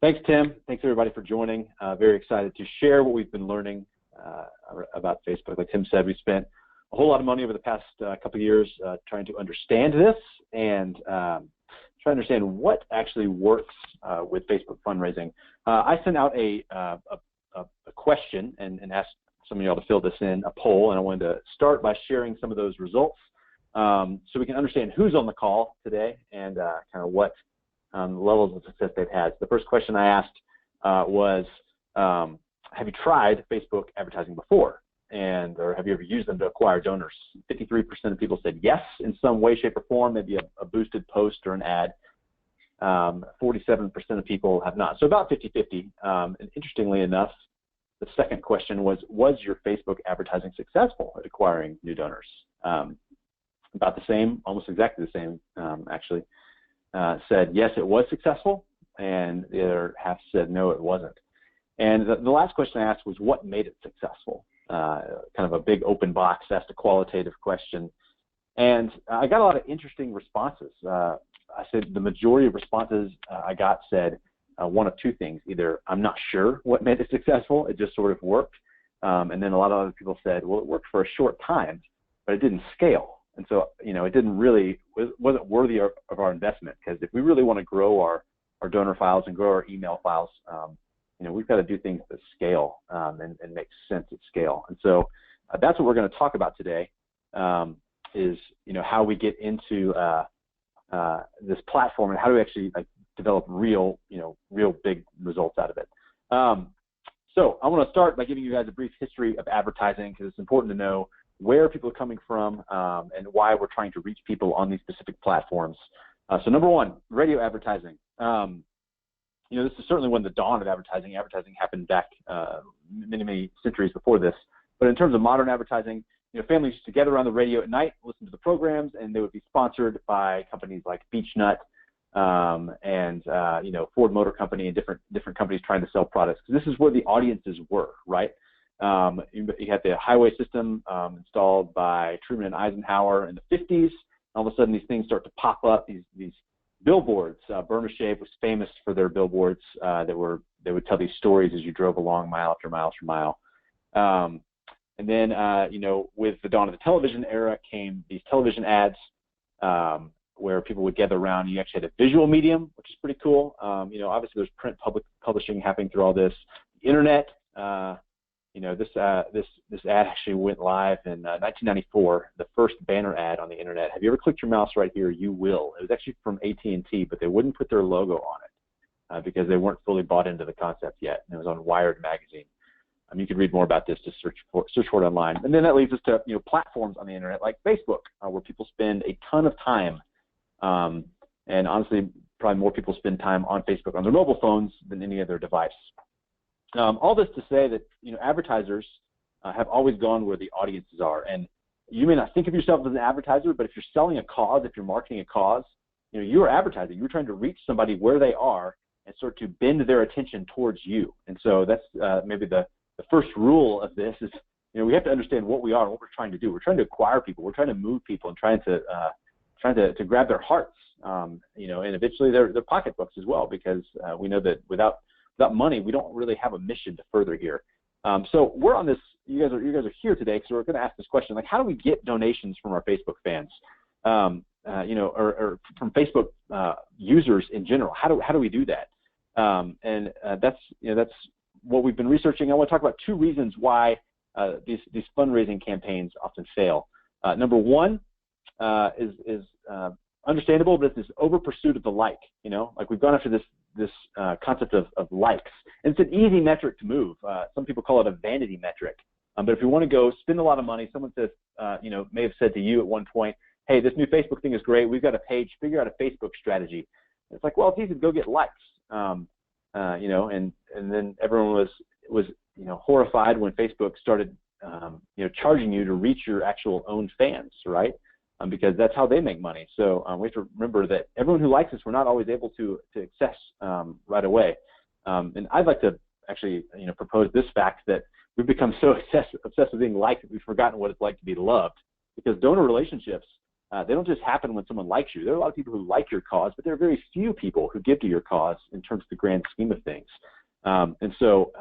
Thanks, Tim. Thanks, everybody, for joining. Very excited to share what we've been learning about Facebook. Like Tim said, we spent a whole lot of money over the past couple of years trying to understand this and try to understand what actually works with Facebook fundraising. I sent out a question and asked some of y'all to fill this in, a poll, and I wanted to start by sharing some of those results so we can understand who's on the call today and kind of what levels of success they've had. The first question I asked was, have you tried Facebook advertising before? Or have you ever used them to acquire donors? 53% of people said yes in some way, shape, or form, maybe a boosted post or an ad. 47% of people have not. So about 50-50. And interestingly enough, the second question was your Facebook advertising successful at acquiring new donors? About the same, almost exactly the same, actually. Said yes, it was successful, and the other half said no, it wasn't. And the last question I asked was what made it successful? Kind of a big open box, asked a qualitative question. And I got a lot of interesting responses. I said the majority of responses I got said one of two things. Either I'm not sure what made it successful, it just sort of worked. And then a lot of other people said, well, it worked for a short time, but it didn't scale. And so, it didn't really, wasn't worthy of our investment, because if we really want to grow our donor files and grow our email files, we've got to do things that scale and make sense at scale. And so that's what we're going to talk about today, is, how we get into this platform and how do we actually develop real big results out of it. So I want to start by giving you guys a brief history of advertising, because it's important to know where people are coming from and why we're trying to reach people on these specific platforms. So number one, radio advertising. This is certainly when the dawn of advertising. Advertising happened back many centuries before this. But in terms of modern advertising, families used to gather around the radio at night, listen to the programs, and they would be sponsored by companies like Beechnut and Ford Motor Company and different companies trying to sell products. Because this is where the audiences were, right? You had the highway system installed by Truman and Eisenhower in the 50s. All of a sudden, these things start to pop up. These billboards. Burma Shave was famous for their billboards they would tell these stories as you drove along mile after mile after mile. And then with the dawn of the television era came these television ads where people would gather around. You actually had a visual medium, which is pretty cool. Obviously there's print publishing happening through all this. The internet. This ad actually went live in 1994, the first banner ad on the internet. Have you ever clicked your mouse right here? You will. It was actually from AT&T, but they wouldn't put their logo on it because they weren't fully bought into the concept yet. And it was on Wired magazine. You can read more about this, just search for it online. And then that leads us to platforms on the internet like Facebook, where people spend a ton of time. And honestly, probably more people spend time on Facebook on their mobile phones than any other device. All this to say that advertisers have always gone where the audiences are, and you may not think of yourself as an advertiser, but if you're selling a cause, if you're marketing a cause, you're advertising. You're trying to reach somebody where they are and sort to bend their attention towards you. And so that's maybe the first rule of this is we have to understand what we are and what we're trying to do. We're trying to acquire people. We're trying to move people and trying to grab their hearts. And eventually their pocketbooks as well, because we know that without money, we don't really have a mission to further here. So we're on this. You guys are here today, so we're going to ask this question: how do we get donations from our Facebook fans, or from Facebook users in general? How do we do that? That's what we've been researching. I want to talk about two reasons why these fundraising campaigns often fail. Number one is understandable, but it's this over pursuit of the like. We've gone after this concept of likes. And it's an easy metric to move. Some people call it a vanity metric. But if you want to go spend a lot of money, someone says, may have said to you at one point, hey, this new Facebook thing is great. We've got a page. Figure out a Facebook strategy. And it's like, well, it's easy to go get likes. And then everyone was horrified when Facebook started charging you to reach your actual own fans, right? Because that's how they make money. So we have to remember that everyone who likes us, we're not always able to access right away. And I'd like to actually propose this fact that we've become so obsessed with being liked that we've forgotten what it's like to be loved. Because donor relationships they don't just happen when someone likes you. There are a lot of people who like your cause, but there are very few people who give to your cause in terms of the grand scheme of things. And so,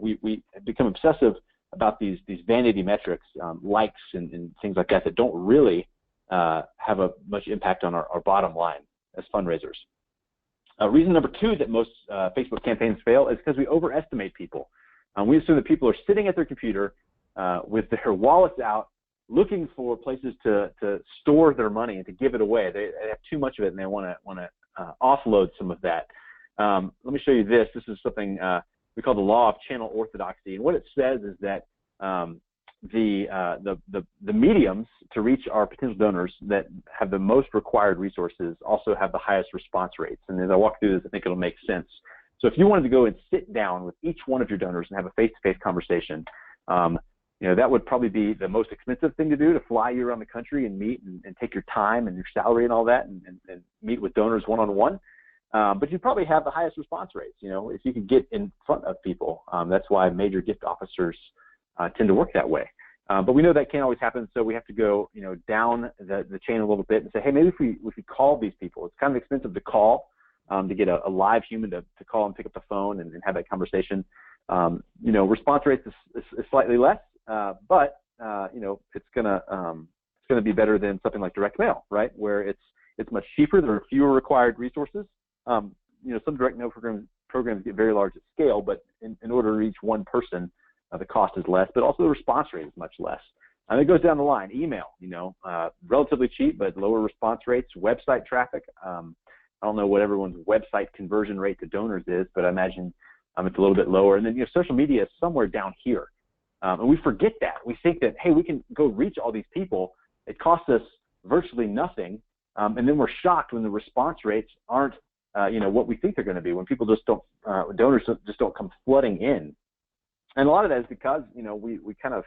we become obsessive about these vanity metrics, likes and things like that don't really have a much impact on our bottom line as fundraisers. Reason number 2 that most Facebook campaigns fail is because we overestimate people. We assume that people are sitting at their computer with their wallets out, looking for places to store their money and to give it away. They have too much of it and they want to offload some of that. Let me show you this. This is something we call the law of channel orthodoxy, and what it says is that the mediums to reach our potential donors that have the most required resources also have the highest response rates. And as I walk through this, I think it'll make sense. So if you wanted to go and sit down with each one of your donors and have a face-to-face conversation, that would probably be the most expensive thing to do, to fly you around the country and meet and take your time and your salary and all that and meet with donors one-on-one. But you probably have the highest response rates, if you can get in front of people. That's why major gift officers tend to work that way. But we know that can't always happen, so we have to go, down the chain a little bit and say, hey, maybe if we call these people. It's kind of expensive to call, to get a live human to call and pick up the phone and have that conversation. Response rates is slightly less, but it's gonna be better than something like direct mail, right? Where it's much cheaper. There are fewer required resources. Some direct mail programs get very large at scale, but in order to reach one person, the cost is less, but also the response rate is much less. And it goes down the line. Email, relatively cheap, but lower response rates. Website traffic. I don't know what everyone's website conversion rate to donors is, but I imagine it's a little bit lower. And then social media is somewhere down here. And we forget that. We think that, hey, we can go reach all these people. It costs us virtually nothing. And then we're shocked when the response rates aren't what we think they're going to be, when people just don't, donors just don't come flooding in. And a lot of that is because, we kind of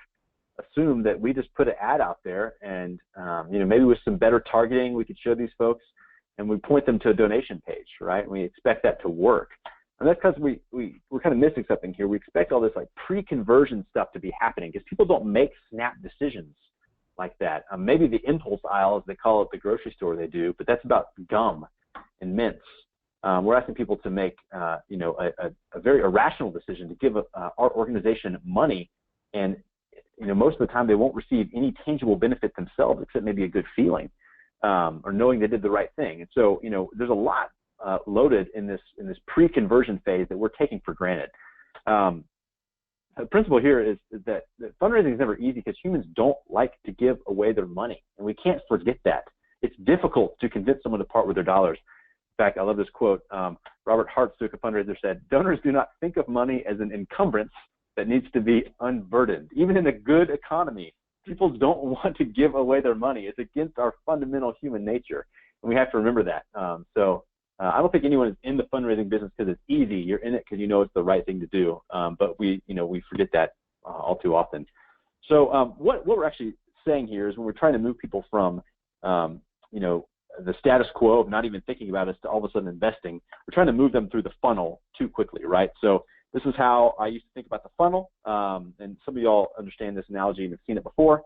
assume that we just put an ad out there and, maybe with some better targeting, we could show these folks and we point them to a donation page, right? And we expect that to work. And that's because we're kind of missing something here. We expect all this like pre-conversion stuff to be happening because people don't make snap decisions like that. Maybe the impulse aisle, as they call it at the grocery store, they do, but that's about gum and mints. We're asking people to make, a very irrational decision to give our organization money, and most of the time they won't receive any tangible benefit themselves, except maybe a good feeling or knowing they did the right thing. And so, there's a lot loaded in this pre-conversion phase that we're taking for granted. The principle here is that fundraising is never easy because humans don't like to give away their money, and we can't forget that. It's difficult to convince someone to part with their dollars. In fact, I love this quote. Robert Hartsook, a fundraiser, said, "Donors do not think of money as an encumbrance that needs to be unburdened." Even in a good economy, people don't want to give away their money. It's against our fundamental human nature, and we have to remember that. I don't think anyone is in the fundraising business because it's easy. You're in it because it's the right thing to do. But we forget that all too often. So what we're actually saying here is when we're trying to move people from, the status quo of not even thinking about us to all of a sudden investing, we're trying to move them through the funnel too quickly, right? So this is how I used to think about the funnel, and some of y'all understand this analogy and have seen it before.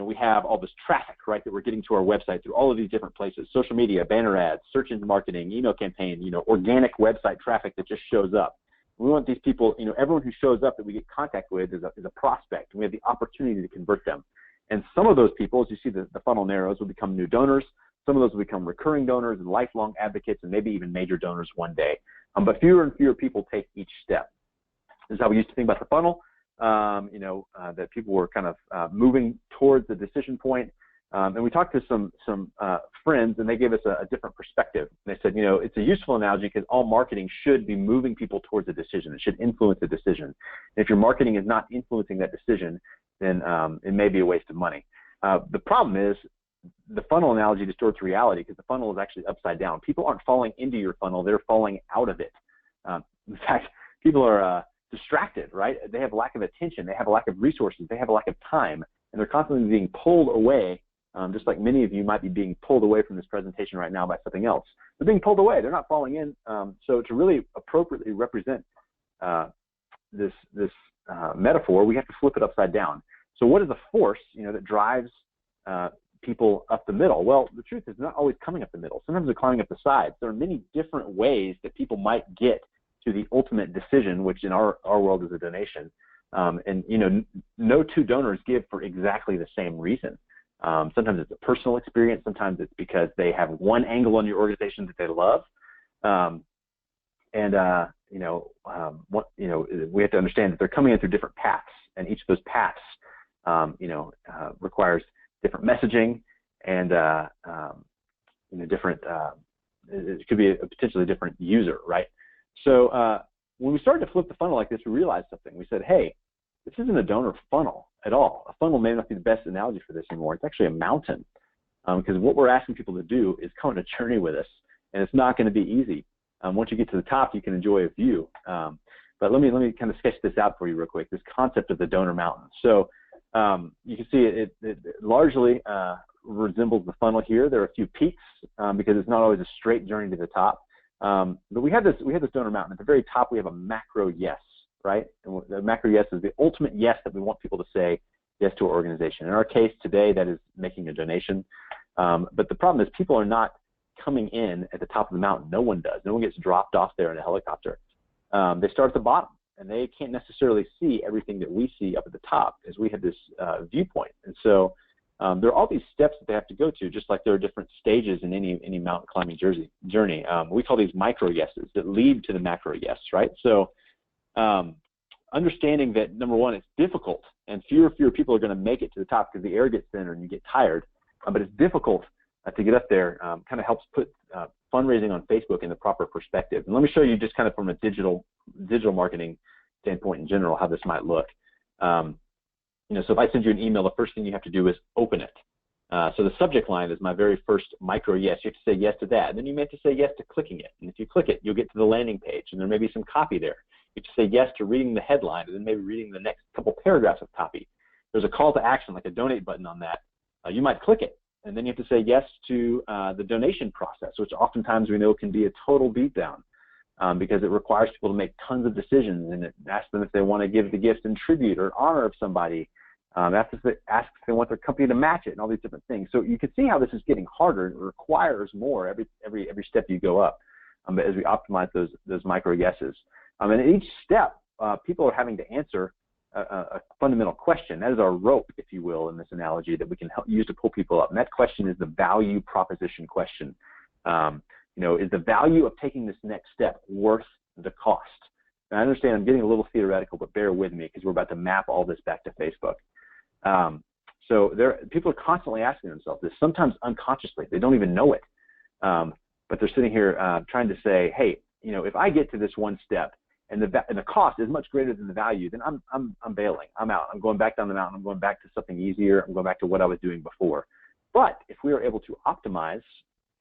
We have all this traffic, right, that we're getting to our website through all of these different places: social media, banner ads, search engine marketing, email campaign, organic website traffic that just shows up. We want these people, everyone who shows up that we get contact with is a prospect, and we have the opportunity to convert them. And some of those people, as you see the funnel narrows, will become new donors. Some of those will become recurring donors and lifelong advocates, and maybe even major donors one day. But fewer and fewer people take each step. This is how we used to think about the funnel. That people were kind of moving towards the decision point. And we talked to some friends, and they gave us a different perspective. And they said, it's a useful analogy because all marketing should be moving people towards a decision. It should influence a decision. And if your marketing is not influencing that decision, then it may be a waste of money. The problem is the funnel analogy distorts reality because the funnel is actually upside down. People aren't falling into your funnel. They're falling out of it. In fact, people are distracted, right? They have a lack of attention. They have a lack of resources. They have a lack of time, and they're constantly being pulled away, just like many of you might be being pulled away from this presentation right now by something else. They're being pulled away. They're not falling in. So to really appropriately represent this metaphor, we have to flip it upside down. So what is the force, that drives people up the middle. Well, the truth is not always coming up the middle. Sometimes they're climbing up the sides. There are many different ways that people might get to the ultimate decision, which in our world is a donation. And no two donors give for exactly the same reason. Sometimes it's a personal experience. Sometimes it's because they have one angle on your organization that they love. We have to understand that they're coming in through different paths, and each of those paths, requires different messaging and different. It could be a potentially different user, right? So when we started to flip the funnel like this, we realized something. We said, hey, this isn't a donor funnel at all. A funnel may not be the best analogy for this anymore. It's actually a mountain, because what we're asking people to do is come on a journey with us, and it's not going to be easy. Once you get to the top, you can enjoy a view. But let me kind of sketch this out for you real quick, this concept of the donor mountain. So you can see it largely resembles the funnel here. There are a few peaks because it's not always a straight journey to the top. But we have this donor mountain. At the very top, we have a macro yes, right? And the macro yes is the ultimate yes that we want people to say yes to our organization. In our case today, that is making a donation. But the problem is people are not coming in at the top of the mountain. No one does. No one gets dropped off there in a helicopter. They start at the bottom, and they can't necessarily see everything that we see up at the top, as we have this viewpoint. And so there are all these steps that they have to go to, just like there are different stages in any mountain climbing journey. We call these micro yeses that lead to the macro yes, right? So understanding that, number one, it's difficult, and fewer people are going to make it to the top because the air gets thinner and you get tired. But it's difficult to get up there. Kind of helps put fundraising on Facebook in the proper perspective. And let me show you just kind of from a digital marketing standpoint in general how this might look. So if I send you an email, the first thing you have to do is open it. So the subject line is my very first micro yes. You have to say yes to that. And then you may have to say yes to clicking it. And if you click it, you'll get to the landing page, and there may be some copy there. You have to say yes to reading the headline, and then maybe reading the next couple paragraphs of copy. There's a call to action, like a donate button on that. You might click it, and then you have to say yes to the donation process, which oftentimes we know can be a total beatdown because it requires people to make tons of decisions, and it asks them if they want to give the gift in tribute or honor of somebody. Asks if they want their company to match it, and all these different things. So you can see how this is getting harder. It requires more every step you go up, as we optimize those micro yeses. And at each step, people are having to answer a fundamental question. That is our rope, if you will, in this analogy that we can use to pull people up. And that question is the value proposition question. Is the value of taking this next step worth the cost? And I understand I'm getting a little theoretical, but bear with me because we're about to map all this back to Facebook. So people are constantly asking themselves this, sometimes unconsciously. They don't even know it. But they're sitting here trying to say, hey, if I get to this one step, and the cost is much greater than the value, then I'm bailing. I'm out. I'm going back down the mountain. I'm going back to something easier. I'm going back to what I was doing before. But if we are able to optimize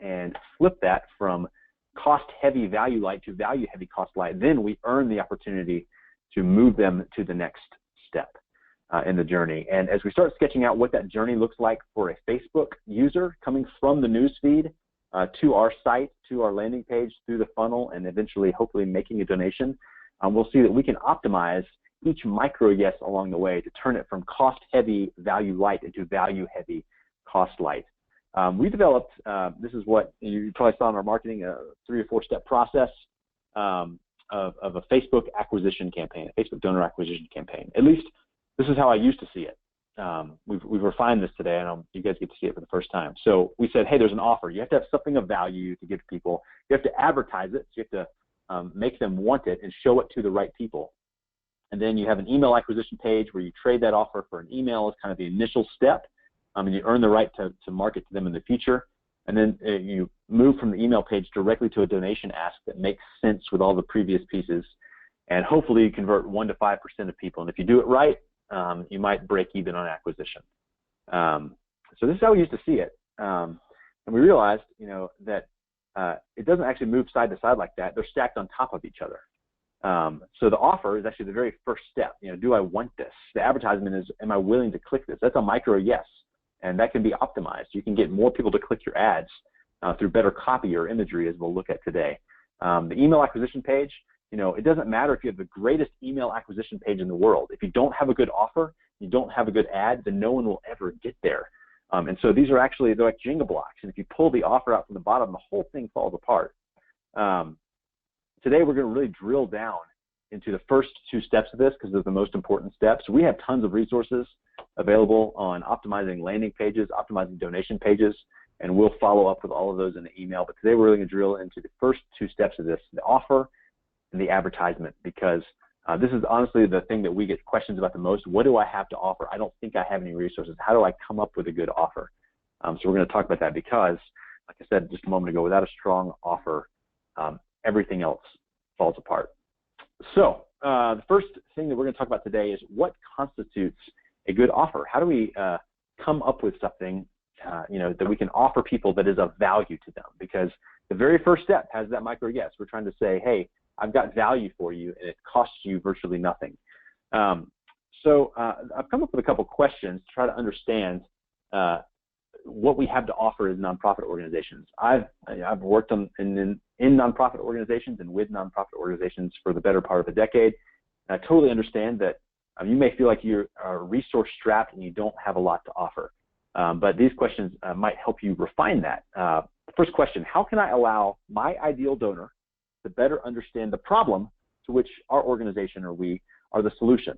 and flip that from cost-heavy value light to value-heavy cost light, then we earn the opportunity to move them to the next step in the journey. And as we start sketching out what that journey looks like for a Facebook user coming from the newsfeed to our site, to our landing page, through the funnel, and eventually, hopefully, making a donation, we'll see that we can optimize each micro yes along the way to turn it from cost-heavy value light into value-heavy cost light. We developed, this is what you probably saw in our marketing, a 3 or 4 step process of a Facebook acquisition campaign, a Facebook donor acquisition campaign. At least this is how I used to see it. We've refined this today, and you guys get to see it for the first time. So we said, hey, there's an offer. You have to have something of value to give to people. You have to advertise it. So you have to make them want it and show it to the right people. And then you have an email acquisition page where you trade that offer for an email as kind of the initial step, and you earn the right to market to them in the future. And then you move from the email page directly to a donation ask that makes sense with all the previous pieces. And hopefully you convert 1 to 5% of people. And if you do it right, you might break even on acquisition. So this is how we used to see it. And we realized, that it doesn't actually move side to side like that. They're stacked on top of each other. So the offer is actually the very first step. Do I want this? The advertisement is, am I willing to click this? That's a micro yes, and that can be optimized. You can get more people to click your ads through better copy or imagery, as we'll look at today. The email acquisition page, it doesn't matter if you have the greatest email acquisition page in the world. If you don't have a good offer, you don't have a good ad, then no one will ever get there. And so these are actually, they're like Jenga blocks. And if you pull the offer out from the bottom, the whole thing falls apart. Today, we're going to really drill down into the first two steps of this because they're the most important steps. We have tons of resources available on optimizing landing pages, optimizing donation pages, and we'll follow up with all of those in the email. But today, we're really going to drill into the first two steps of this, the offer and the advertisement, because this is honestly the thing that we get questions about the most. What do I have to offer? I don't think I have any resources. How do I come up with a good offer? So we're going to talk about that because, like I said just a moment ago, without a strong offer, everything else falls apart. So the first thing that we're going to talk about today is what constitutes a good offer. How do we come up with something that we can offer people that is of value to them? Because the very first step has that micro yes. We're trying to say, hey, I've got value for you, and it costs you virtually nothing. So I've come up with a couple questions to try to understand what we have to offer as nonprofit organizations. I've worked in nonprofit organizations and with nonprofit organizations for the better part of a decade. And I totally understand that you may feel like you're resource strapped and you don't have a lot to offer. But these questions might help you refine that. The first question, how can I allow my ideal donor to better understand the problem to which our organization or we are the solution?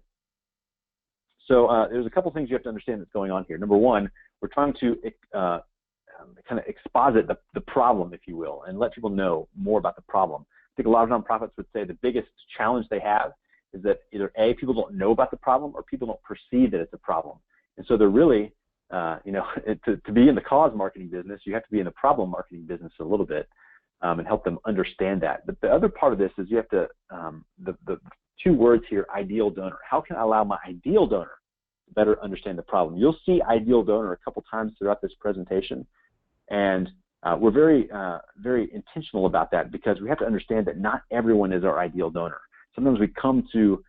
So there's a couple things you have to understand that's going on here. Number one, we're trying to kind of exposit the problem, if you will, and let people know more about the problem. I think a lot of nonprofits would say the biggest challenge they have is that either A, people don't know about the problem, or people don't perceive that it's a problem. And so they're really, to be in the cause marketing business, you have to be in the problem marketing business a little bit and help them understand that. But the other part of this is you have to, the two words here, ideal donor. How can I allow my ideal donor to better understand the problem? You'll see ideal donor a couple times throughout this presentation. And we're very, very intentional about that because we have to understand that not everyone is our ideal donor. Sometimes we come to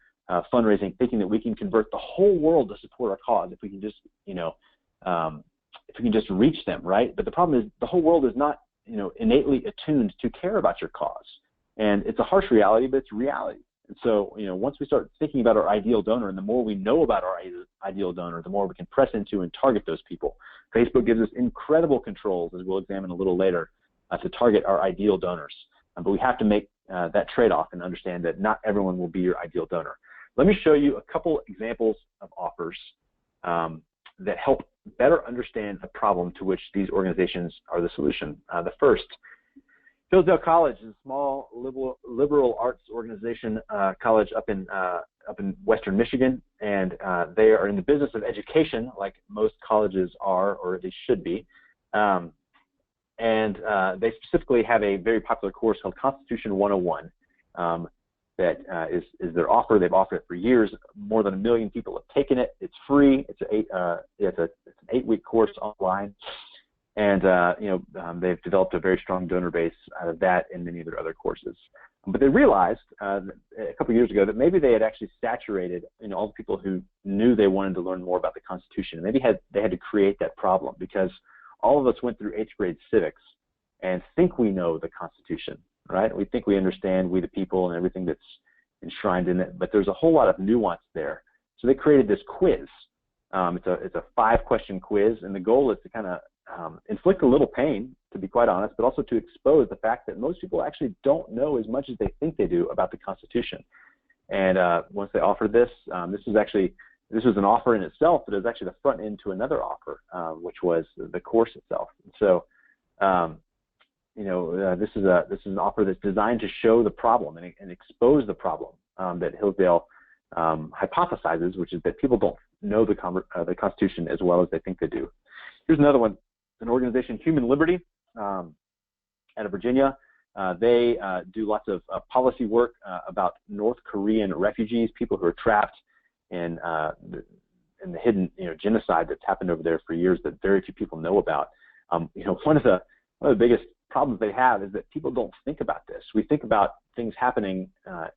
fundraising thinking that we can convert the whole world to support our cause if we can just, if we can just reach them, right? But the problem is the whole world is not, innately attuned to care about your cause. And it's a harsh reality, but it's reality. And so, once we start thinking about our ideal donor, and the more we know about our ideal donor, the more we can press into and target those people. Facebook gives us incredible controls, as we'll examine a little later, to target our ideal donors. But we have to make that trade-off and understand that not everyone will be your ideal donor. Let me show you a couple examples of offers that help better understand the problem to which these organizations are the solution. The first, Hillsdale College is a small liberal arts organization college up in Western Michigan, and they are in the business of education, like most colleges are, or at least should be. And they specifically have a very popular course called Constitution 101 that is their offer. They've offered it for years. More than 1 million people have taken it. It's free. It's an 8-week course online. And they've developed a very strong donor base out of that and many of their other courses. But they realized a couple of years ago that maybe they had actually saturated all the people who knew they wanted to learn more about the Constitution. Maybe they had to create that problem because all of us went through 8th grade civics and think we know the Constitution, right? We think we understand, we the people, and everything that's enshrined in it. But there's a whole lot of nuance there. So they created this quiz. It's a 5-question quiz, and the goal is to kind of inflict a little pain, to be quite honest, but also to expose the fact that most people actually don't know as much as they think they do about the Constitution. And once they offered this, this was an offer in itself, but it was actually the front end to another offer, which was the course itself. And so, this is an offer that's designed to show the problem and expose the problem that Hillsdale hypothesizes, which is that people don't know the Constitution as well as they think they do. Here's another one. An organization, Human Liberty, out of Virginia. They do lots of policy work about North Korean refugees, people who are trapped in the hidden genocide that's happened over there for years that very few people know about. One of the biggest problems they have is that people don't think about this. We think about things happening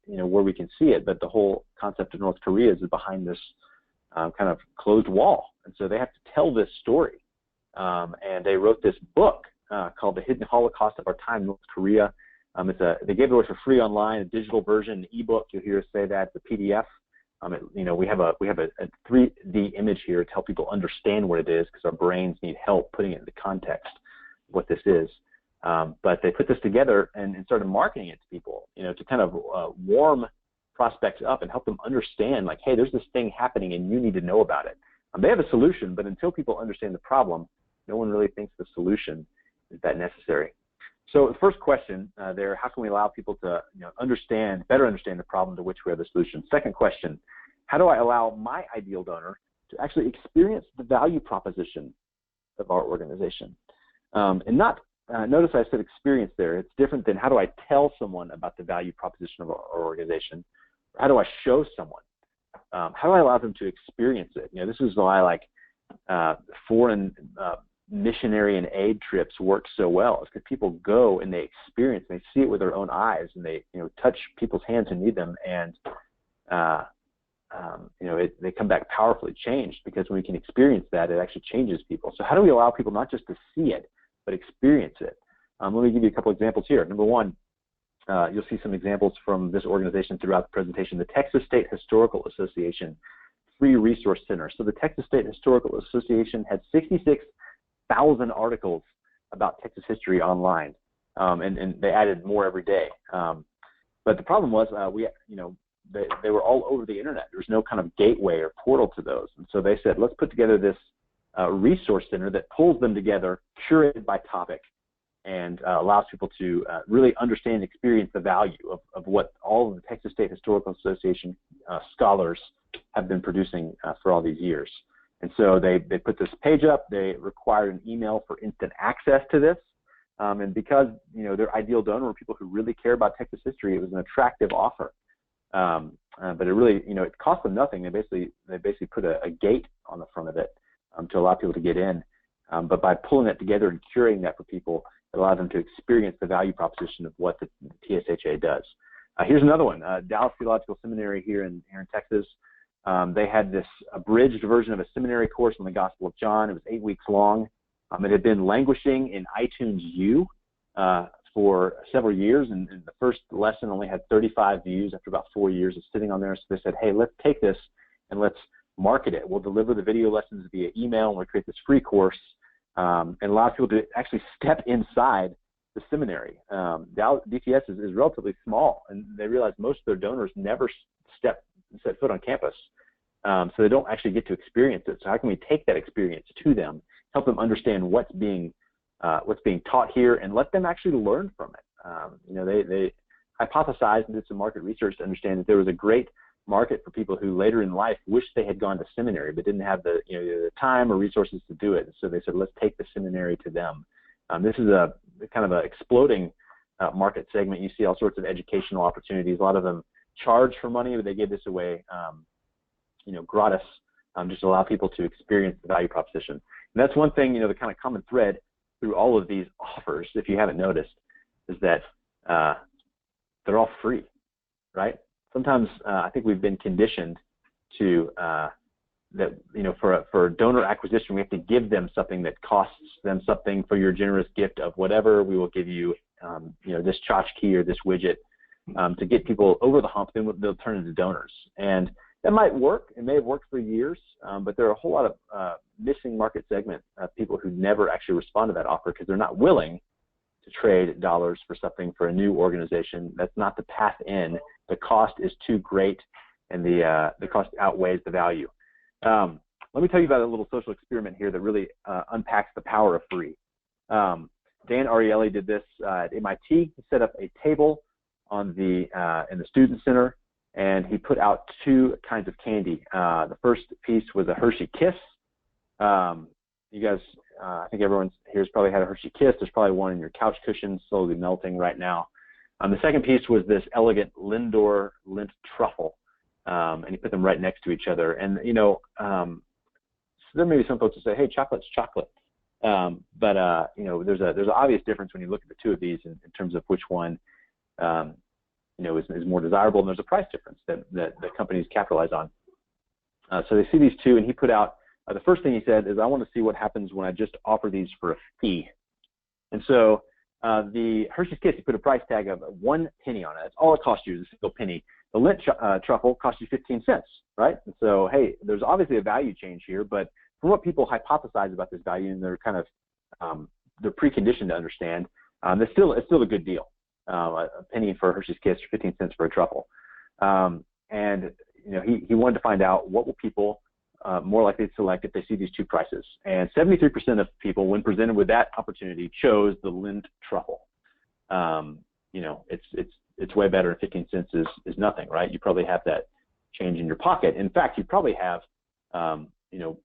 where we can see it, but the whole concept of North Korea is behind this kind of closed wall, and so they have to tell this story. And they wrote this book called The Hidden Holocaust of Our Time, North Korea. They gave it away for free online, a digital version, an ebook. You'll hear us say that, the PDF. We have a 3D image here to help people understand what it is, because our brains need help putting it into context of what this is. But they put this together and started marketing it to people, to kind of warm prospects up and help them understand, like, hey, there's this thing happening and you need to know about it. They have a solution, but until people understand the problem, no one really thinks the solution is that necessary. So the first question there, how can we allow people to better understand the problem to which we have the solution? Second question, how do I allow my ideal donor to actually experience the value proposition of our organization? And not, notice I said experience there. It's different than how do I tell someone about the value proposition of our organization? Or how do I show someone? How do I allow them to experience it? This is why, like, foreign missionary and aid trips work so well. It's because people go and they experience, and they see it with their own eyes, and they touch people's hands who need them, and they come back powerfully changed, because when we can experience that, it actually changes people. So how do we allow people not just to see it, but experience it? Let me give you a couple examples here. Number one, you'll see some examples from this organization throughout the presentation, the Texas State Historical Association Free Resource Center. So the Texas State Historical Association had 66,000 articles about Texas history online, and they added more every day. But the problem was they were all over the internet. There was no kind of gateway or portal to those. And so they said, let's put together this resource center that pulls them together, curated by topic, and allows people to really understand and experience the value of what all of the Texas State Historical Association scholars have been producing for all these years. And so they put this page up. They required an email for instant access to this. And because their ideal donor were people who really care about Texas history, it was an attractive offer. But it really, it cost them nothing. They basically put a gate on the front of it to allow people to get in. But by pulling that together and curating that for people, it allowed them to experience the value proposition of what the TSHA does. Here's another one, Dallas Theological Seminary here in Texas. They had this abridged version of a seminary course on the Gospel of John. It was 8 weeks long. It had been languishing in iTunes U for several years, and the first lesson only had 35 views after about 4 years of sitting on there. So they said, hey, let's take this and let's market it. We'll deliver the video lessons via email, and we'll create this free course and allow people to actually step inside the seminary. DTS is relatively small, and they realize most of their donors never set foot on campus, so they don't actually get to experience it. So how can we take that experience to them, help them understand what's being taught here, and let them actually learn from it? They hypothesized and did some market research to understand that there was a great market for people who later in life wished they had gone to seminary but didn't have the the time or resources to do it. And so they said, let's take the seminary to them. This is a kind of an exploding market segment. You see all sorts of educational opportunities. A lot of them charge for money, but they give this away, gratis, just to allow people to experience the value proposition. And that's one thing, the kind of common thread through all of these offers, if you haven't noticed, is that they're all free, right? Sometimes I think we've been conditioned to that, for donor acquisition, we have to give them something that costs them something. For your generous gift of whatever, we will give you, this tchotchke or this widget to get people over the hump. Then they'll turn into donors, and that might work. It may have worked for years, but there are a whole lot of missing market segment of people who never actually respond to that offer because they're not willing to trade dollars for something for a new organization. That's not the path in. The cost is too great, and the cost outweighs the value. Let me tell you about a little social experiment here that really unpacks the power of free. Dan Ariely did this at MIT. He set up a table on in the student center, and he put out two kinds of candy. The first piece was a Hershey Kiss. You guys, I think everyone here's probably had a Hershey Kiss. There's probably one in your couch cushion, slowly melting right now. The second piece was this elegant Lindor Lindt truffle, and he put them right next to each other. And so there may be some folks who say, "Hey, chocolate's chocolate," but there's an obvious difference when you look at the two of these in terms of which one is more desirable, and there's a price difference that companies capitalize on. So they see these two, and he put out the first thing he said is, "I want to see what happens when I just offer these for a fee." And so the Hershey's Kiss, he put a price tag of 1 penny on it. That's all it cost you, is a single penny. the Lint truffle costs you 15 cents, right? And so, hey, there's obviously a value change here, but from what people hypothesize about this value, and they're kind of they're preconditioned to understand, it's still a good deal. A penny for a Hershey's Kiss, 15 cents for a truffle. And you know, he wanted to find out what will people more likely to select if they see these two prices. And 73% of people, when presented with that opportunity, chose the Lint truffle. You know, it's way better, and 15 cents is nothing, right? You probably have that change in your pocket. In fact, you probably have, you know,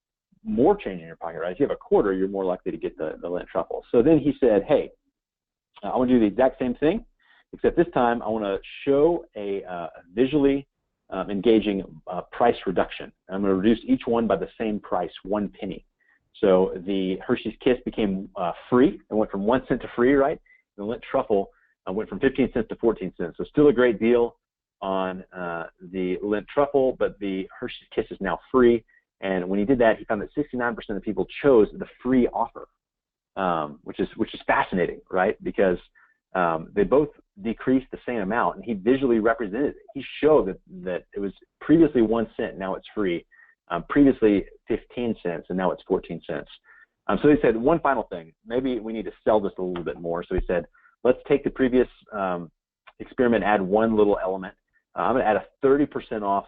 more change in your pocket, right? If you have a quarter, you're more likely to get the Lint truffle. So then he said, hey, I want to do the exact same thing, except this time I want to show a visually engaging price reduction. I'm going to reduce each one by the same price, 1 penny. So the Hershey's Kiss became free. It went from 1 cent to free, right? The Lint truffle went from 15 cents to 14 cents. So still a great deal on the Lint truffle, but the Hershey's Kiss is now free. And when he did that, he found that 69% of people chose the free offer, which is fascinating, right? Because they both decreased the same amount, and he visually represented it. He showed that it was previously 1 cent, now it's free. Previously 15 cents, and now it's 14 cents. So he said, one final thing, maybe we need to sell this a little bit more. So he said, let's take the previous experiment, add one little element. I'm going to add a 30% off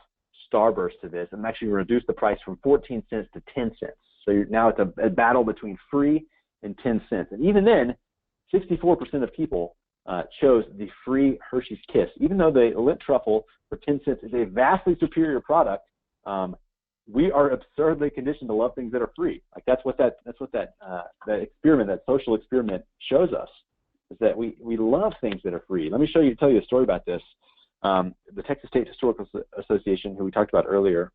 starburst to this. I'm actually going to reduce the price from 14 cents to 10 cents. So now it's a battle between free and 10 cents. And even then, 64% of people chose the free Hershey's Kiss. Even though the Lint truffle for 10 cents is a vastly superior product, we are absurdly conditioned to love things that are free. Like that's what that experiment, that social experiment, shows us, is that we love things that are free. Let me tell you a story about this. The Texas State Historical Association, who we talked about earlier,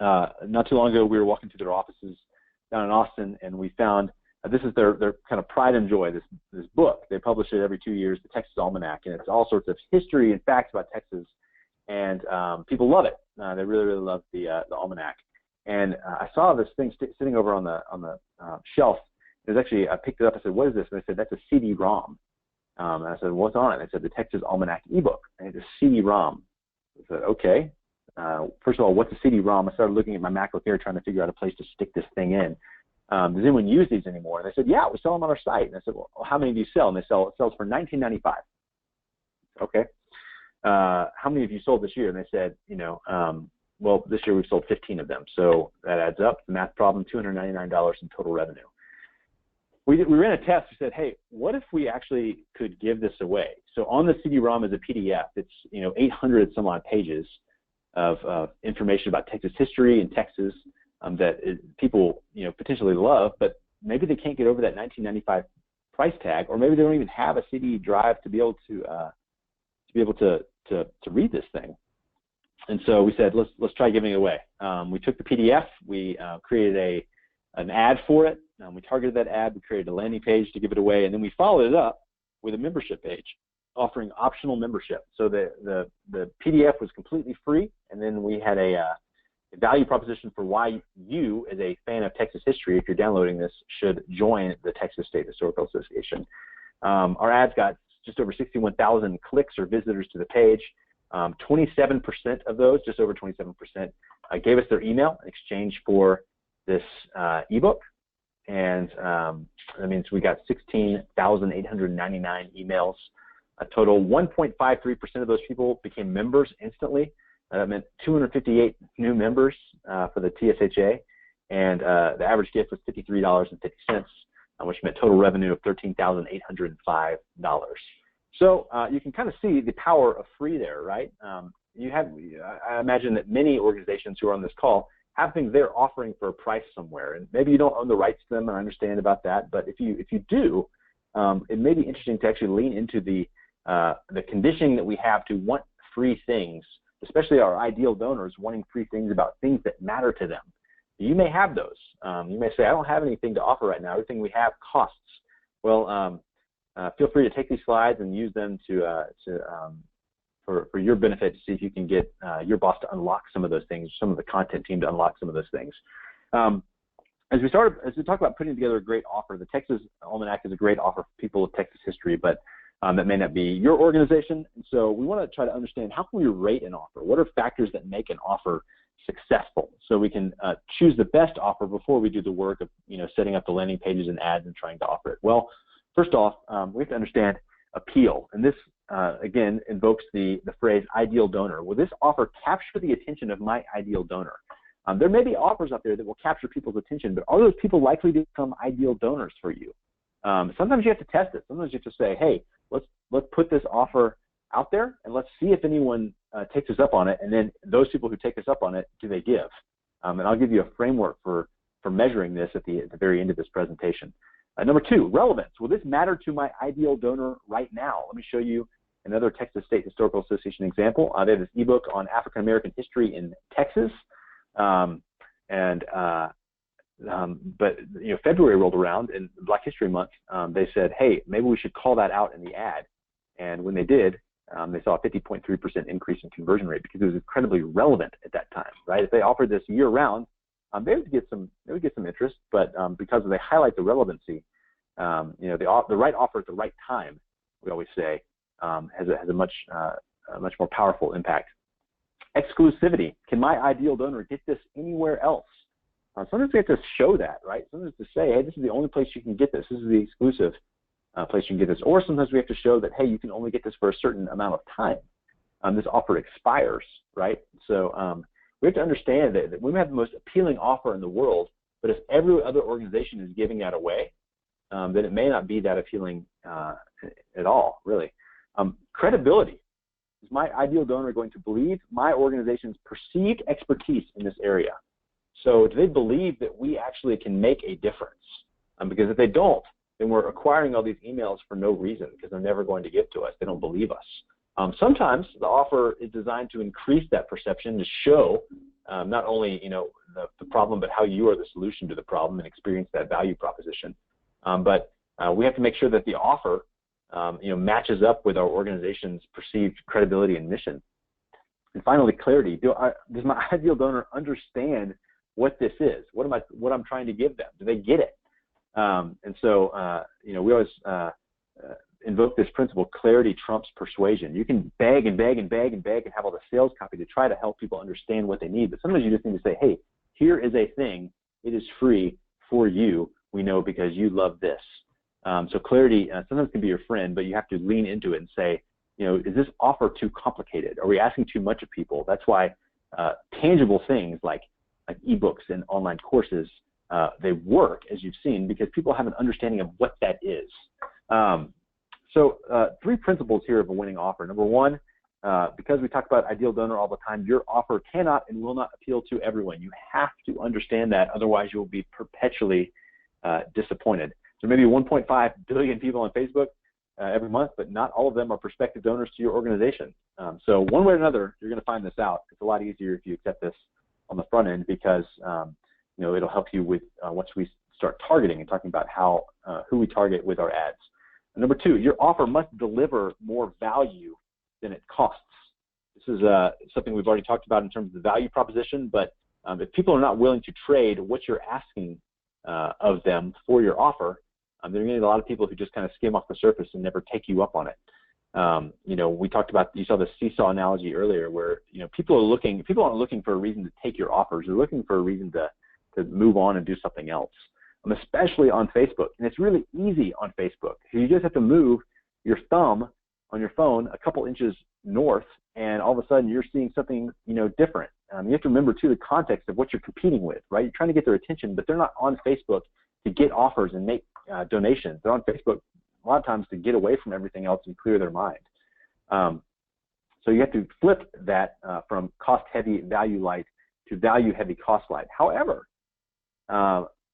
not too long ago, we were walking through their offices down in Austin, and we found this is their kind of pride and joy, this book. They publish it every 2 years, the Texas Almanac, and it's all sorts of history and facts about Texas, and people love it. They really, really love the Almanac. And I saw this thing sitting over on the shelf. It was actually, I picked it up. I said, what is this? And they said, that's a CD-ROM. And I said, what's on it? And they said, the Texas Almanac ebook. And it's a CD-ROM. I said, okay. First of all, what's a CD-ROM? I started looking at my MacBook Air trying to figure out a place to stick this thing in. Does anyone use these anymore? And they said, yeah, we sell them on our site. And I said, well, how many do you sell? And it sells for $19.95. Okay. How many have you sold this year? And they said, you know, well, this year we've sold 15 of them. So that adds up. The math problem, $299 in total revenue. We ran a test. We said, hey, what if we actually could give this away? So on the CD-ROM is a PDF. It's, you know, 800 some odd pages of information about Texas history and Texas that people, you know, potentially love, but maybe they can't get over that $19.95 price tag, or maybe they don't even have a CD drive to be able to read this thing. And so we said, let's try giving it away. We took the PDF, we created an ad for it. We targeted that ad, we created a landing page to give it away, and then we followed it up with a membership page offering optional membership. So the PDF was completely free, and then we had a value proposition for why you, as a fan of Texas history, if you're downloading this, should join the Texas State Historical Association. Our ads got just over 61,000 clicks or visitors to the page. 27% of those, just over 27%, gave us their email in exchange for this ebook. And that means we got 16,899 emails. A total 1.53% of those people became members instantly. That meant 258 new members for the TSHA, and the average gift was $53.50, which meant total revenue of $13,805. So you can kind of see the power of free there, right? I imagine that many organizations who are on this call have things they're offering for a price somewhere, and maybe you don't own the rights to them, and I understand about that, but if you do, it may be interesting to actually lean into the conditioning that we have to want free things, especially our ideal donors wanting free things about things that matter to them. You may have those. You may say, I don't have anything to offer right now. Everything we have costs. Well, feel free to take these slides and use them for your benefit to see if you can get your boss to unlock some of those things, some of the content team to unlock some of those things. As we talk about putting together a great offer, the Texas Almanac is a great offer for people of Texas history, but that may not be your organization. And so we want to try to understand, how can we rate an offer? What are factors that make an offer successful, so we can choose the best offer before we do the work of setting up the landing pages and ads and trying to offer it? Well, first off, we have to understand appeal, and this again invokes the phrase ideal donor. Will this offer capture the attention of my ideal donor? There may be offers out there that will capture people's attention, but are those people likely to become ideal donors for you? Sometimes you have to test it. Sometimes you have to say, hey, let's put this offer out there and let's see if anyone takes us up on it, and then those people who take us up on it, do they give? And I'll give you a framework for measuring this at the very end of this presentation. Number two, relevance. Will this matter to my ideal donor right now? Let me show you another Texas State Historical Association example. They have this ebook on African American history in Texas, but February rolled around, and Black History Month, they said, hey, maybe we should call that out in the ad. And when they did, they saw a 50.3% increase in conversion rate, because it was incredibly relevant at that time, right? If they offered this year-round, they would get some interest, but because they highlight the relevancy, the right offer at the right time, we always say, has a much more powerful impact. Exclusivity. Can my ideal donor get this anywhere else? Sometimes we have to show that, right? Sometimes to say, hey, this is the only place you can get this. This is the exclusive place you can get this. Or sometimes we have to show that, hey, you can only get this for a certain amount of time. This offer expires, right? So we have to understand that we may have the most appealing offer in the world, but if every other organization is giving that away, then it may not be that appealing at all, really. Credibility. Is my ideal donor going to believe my organization's perceived expertise in this area? So do they believe that we actually can make a difference? Because if they don't, then we're acquiring all these emails for no reason, because they're never going to give to us. They don't believe us. Sometimes the offer is designed to increase that perception, to show not only the problem, but how you are the solution to the problem, and experience that value proposition. But we have to make sure that the offer matches up with our organization's perceived credibility and mission. And finally, clarity. Does my ideal donor understand what this is? What I'm trying to give them? Do they get it? And so we always invoke this principle: clarity trumps persuasion. You can beg and beg and beg and beg and have all the sales copy to try to help people understand what they need, but sometimes you just need to say, hey, here is a thing. It is free for you. We know because you love this. So clarity sometimes can be your friend, but you have to lean into it and say, is this offer too complicated? Are we asking too much of people? That's why tangible things like ebooks and online courses, they work, as you've seen, because people have an understanding of what that is. So three principles here of a winning offer. Number one, because we talk about ideal donor all the time, your offer cannot and will not appeal to everyone. You have to understand that, otherwise you will be perpetually disappointed. So maybe 1.5 billion people on Facebook every month, but not all of them are prospective donors to your organization. So one way or another, you're going to find this out. It's a lot easier if you accept this on the front end, because it'll help you with once we start targeting and talking about how who we target with our ads. And number two, your offer must deliver more value than it costs. This is something we've already talked about in terms of the value proposition, but if people are not willing to trade what you're asking of them for your offer, there are going to be a lot of people who just kind of skim off the surface and never take you up on it. We talked about, you saw the seesaw analogy earlier, wpeople aren't looking for a reason to take your offers. They're looking for a reason to move on and do something else, especially on Facebook. And it's really easy on Facebook. You just have to move your thumb on your phone a couple inches north, and all of a sudden you're seeing something different. You have to remember too the context of what you're competing with, right? You're trying to get their attention, but they're not on Facebook to get offers and make donations. They're on Facebook a lot of times to get away from everything else and clear their mind. So you have to flip that from cost-heavy, value-light to value-heavy, cost-light. However,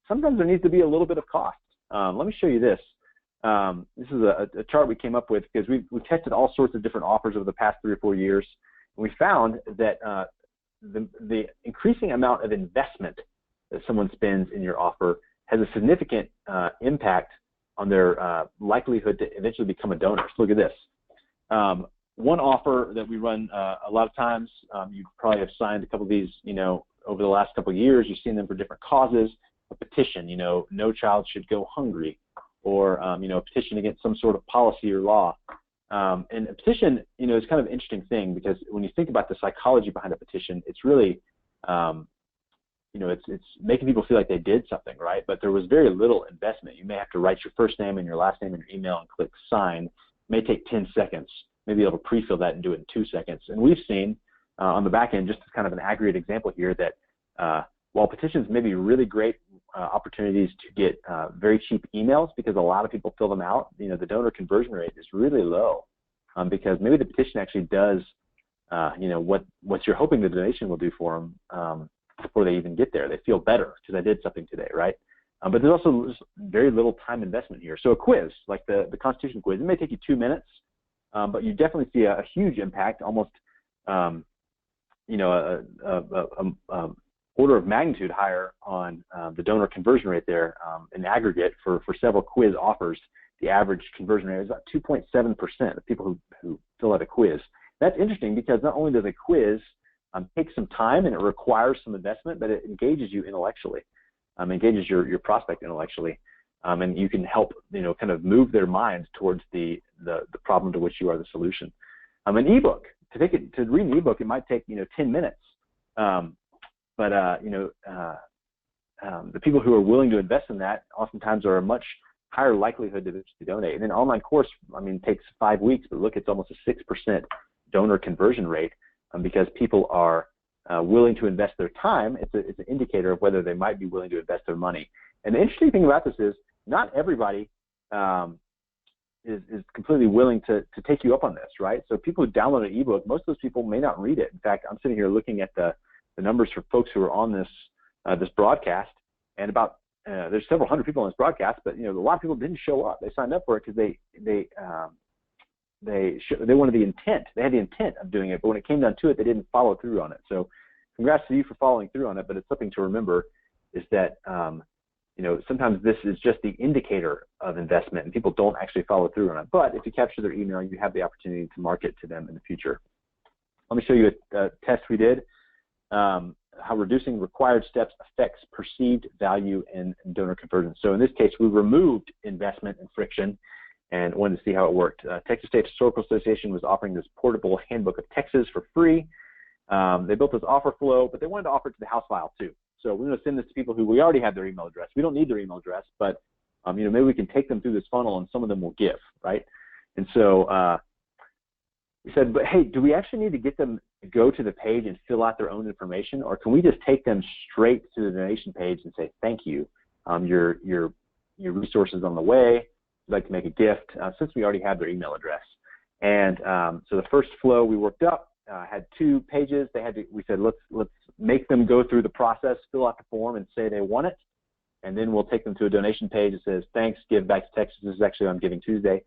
sometimes there needs to be a little bit of cost. Let me show you this. This is a chart we came up with because we've tested all sorts of different offers over the past 3 or 4 years. And we found that the increasing amount of investment that someone spends in your offer has a significant impact on their likelihood to eventually become a donor. So look at this. One offer that we run a lot of times, you probably have signed a couple of these, over the last couple of years. You've seen them for different causes. A petition, no child should go hungry, or a petition against some sort of policy or law. And a petition, is kind of an interesting thing, because when you think about the psychology behind a petition, it's really, it's making people feel like they did something, right? But there was very little investment. You may have to write your first name and your last name and your email and click sign. It may take 10 seconds. Maybe able to pre-fill that and do it in 2 seconds. And we've seen on the back end, just as kind of an aggregate example here, that while petitions may be really great opportunities to get very cheap emails, because a lot of people fill them out, the donor conversion rate is really low, because maybe the petition actually does, what you're hoping the donation will do for them before they even get there. They feel better because I did something today, right? But there's also just very little time investment here. So a quiz, like the Constitution quiz, it may take you 2 minutes, but you definitely see a huge impact, almost, order of magnitude higher on the donor conversion rate there. In aggregate for several quiz offers, the average conversion rate is about 2.7% of people who fill out a quiz. That's interesting, because not only does a quiz take some time and it requires some investment, but it engages you intellectually, engages your prospect intellectually, and you can help kind of move their minds towards the problem to which you are the solution. An ebook, to read an ebook, it might take 10 minutes. But the people who are willing to invest in that oftentimes are a much higher likelihood to donate. And an online course, takes 5 weeks, but look, it's almost a 6% donor conversion rate, because people are willing to invest their time. It's an indicator of whether they might be willing to invest their money. And the interesting thing about this is not everybody is completely willing to take you up on this, right? So people who download an ebook, most of those people may not read it. In fact, I'm sitting here looking at the numbers for folks who are on this broadcast, and about there's several hundred people on this broadcast, but a lot of people didn't show up. They signed up for it because they wanted the intent. They had the intent of doing it, but when it came down to it, they didn't follow through on it. So congrats to you for following through on it, but it's something to remember, is that sometimes this is just the indicator of investment, and people don't actually follow through on it. But if you capture their email, you have the opportunity to market to them in the future. Let me show you a test we did. How reducing required steps affects perceived value in donor conversion. So in this case, we removed investment and friction and wanted to see how it worked. Texas State Historical Association was offering this portable handbook of Texas for free. They built this offer flow, but they wanted to offer it to the house file too. So we're going to send this to people who we already have their email address. We don't need their email address, but maybe we can take them through this funnel, and some of them will give, right? And so we said, but hey, do we actually need to get them to go to the page and fill out their own information, or can we just take them straight to the donation page and say, thank you, your resources on the way, we'd like to make a gift, since we already have their email address. And so the first flow we worked up had 2 pages. We said, let's make them go through the process, fill out the form, and say they want it, and then we'll take them to a donation page that says, thanks, give back to Texas. This is actually on Giving Tuesday.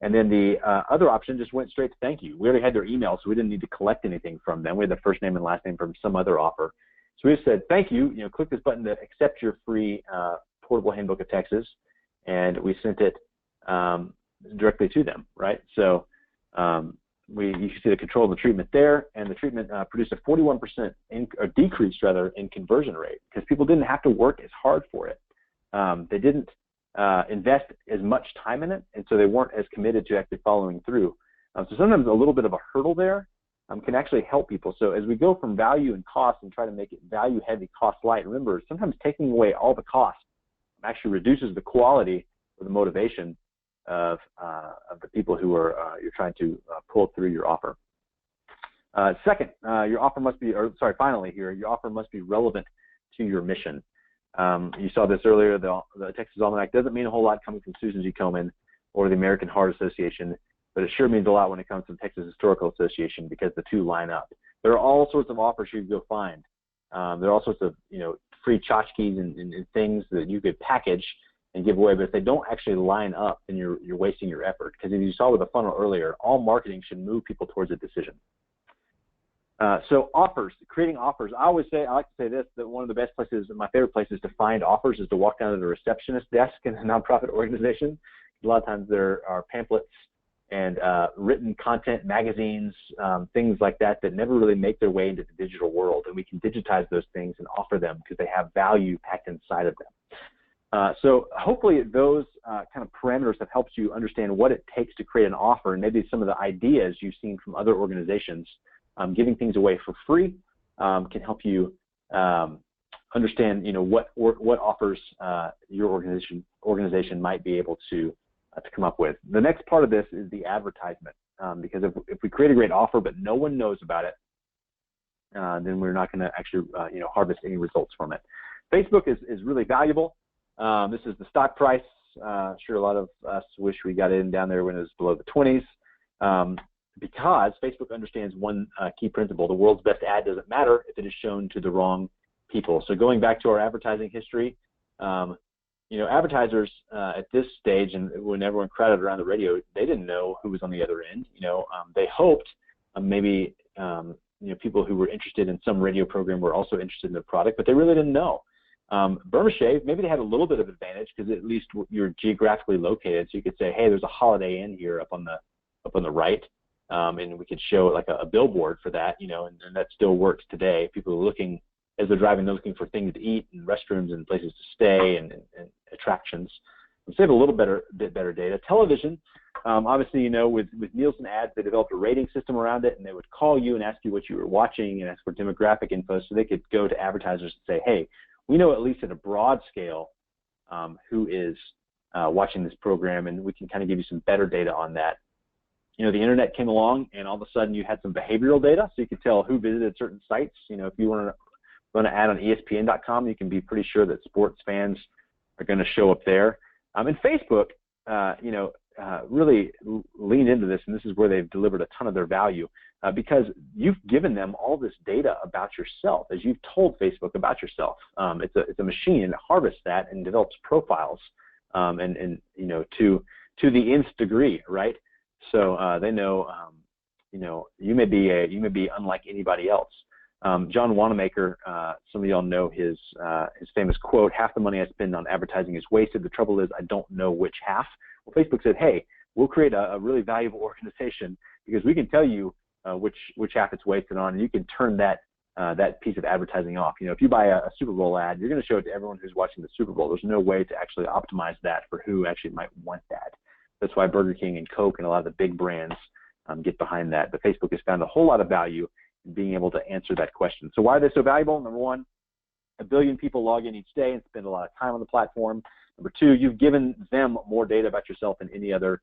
And then the other option just went straight to thank you. We already had their email, so we didn't need to collect anything from them. We had their first name and last name from some other offer. So we just said, thank you, click this button to accept your free portable handbook of Texas, and we sent it directly to them, right? So you can see the control of the treatment there, and the treatment produced a 41% decrease in conversion rate, because people didn't have to work as hard for it. They didn't invest as much time in it, and so they weren't as committed to actually following through. So sometimes a little bit of a hurdle there can actually help people. So as we go from value and cost and try to make it value heavy, cost light, remember, sometimes taking away all the cost actually reduces the quality or the motivation of the people who are you're trying to pull through your offer. Second, your offer must be, finally here, your offer must be relevant to your mission. You saw this earlier, the Texas Almanac doesn't mean a whole lot coming from Susan G. Komen or the American Heart Association, but it sure means a lot when it comes from Texas Historical Association, because the two line up. There are all sorts of offers you can go find. There are all sorts of free tchotchkes and things that you could package and give away, but if they don't actually line up, then you're wasting your effort. Because as you saw with the funnel earlier, all marketing should move people towards a decision. So offers, creating offers. I like to say this, that one of the best places, my favorite places to find offers is to walk down to the receptionist desk in a nonprofit organization. A lot of times there are pamphlets and written content, magazines, things like that never really make their way into the digital world, and we can digitize those things and offer them because they have value packed inside of them. So hopefully those kind of parameters have helped you understand what it takes to create an offer, and maybe some of the ideas you've seen from other organizations. Giving things away for free can help you understand, what offers your organization might be able to come up with. The next part of this is the advertisement, because if we create a great offer but no one knows about it, then we're not going to actually harvest any results from it. Facebook is really valuable. This is the stock price. Sure, a lot of us wish we got in down there when it was below the 20s, because Facebook understands one key principle: the world's best ad doesn't matter if it is shown to the wrong people. So going back to our advertising history, advertisers at this stage, and when everyone crowded around the radio, they didn't know who was on the other end. They hoped maybe people who were interested in some radio program were also interested in the product, but they really didn't know. Burma Shave, maybe they had a little bit of advantage because at least you're geographically located, so you could say, hey, there's a Holiday Inn here up on the right, and we could show like a billboard for that, and that still works today. People are looking, as they're driving, they're looking for things to eat and restrooms and places to stay and attractions. So they have a little bit better data. Television, obviously, with Nielsen ads, they developed a rating system around it, and they would call you and ask you what you were watching and ask for demographic info, so they could go to advertisers and say, hey, we know at least at a broad scale who is watching this program, and we can kind of give you some better data on that. The internet came along, and all of a sudden you had some behavioral data, so you could tell who visited certain sites. If you want to run an ad on ESPN.com, you can be pretty sure that sports fans are going to show up there. And Facebook, really leaned into this, and this is where they've delivered a ton of their value, because you've given them all this data about yourself, as you've told Facebook about yourself. It's a machine, and it harvests that and develops profiles, and to the nth degree, right? So they know, you may be unlike anybody else. John Wanamaker, some of y'all know his famous quote: "Half the money I spend on advertising is wasted. The trouble is I don't know which half." Well, Facebook said, "Hey, we'll create a really valuable organization because we can tell you which half it's wasted on, and you can turn that piece of advertising off. If you buy a Super Bowl ad, you're going to show it to everyone who's watching the Super Bowl. There's no way to actually optimize that for who actually might want that. That's why Burger King and Coke and a lot of the big brands get behind that. But Facebook has found a whole lot of value in being able to answer that question. So why are they so valuable? Number one, 1 billion people log in each day and spend a lot of time on the platform. Number two, you've given them more data about yourself than any other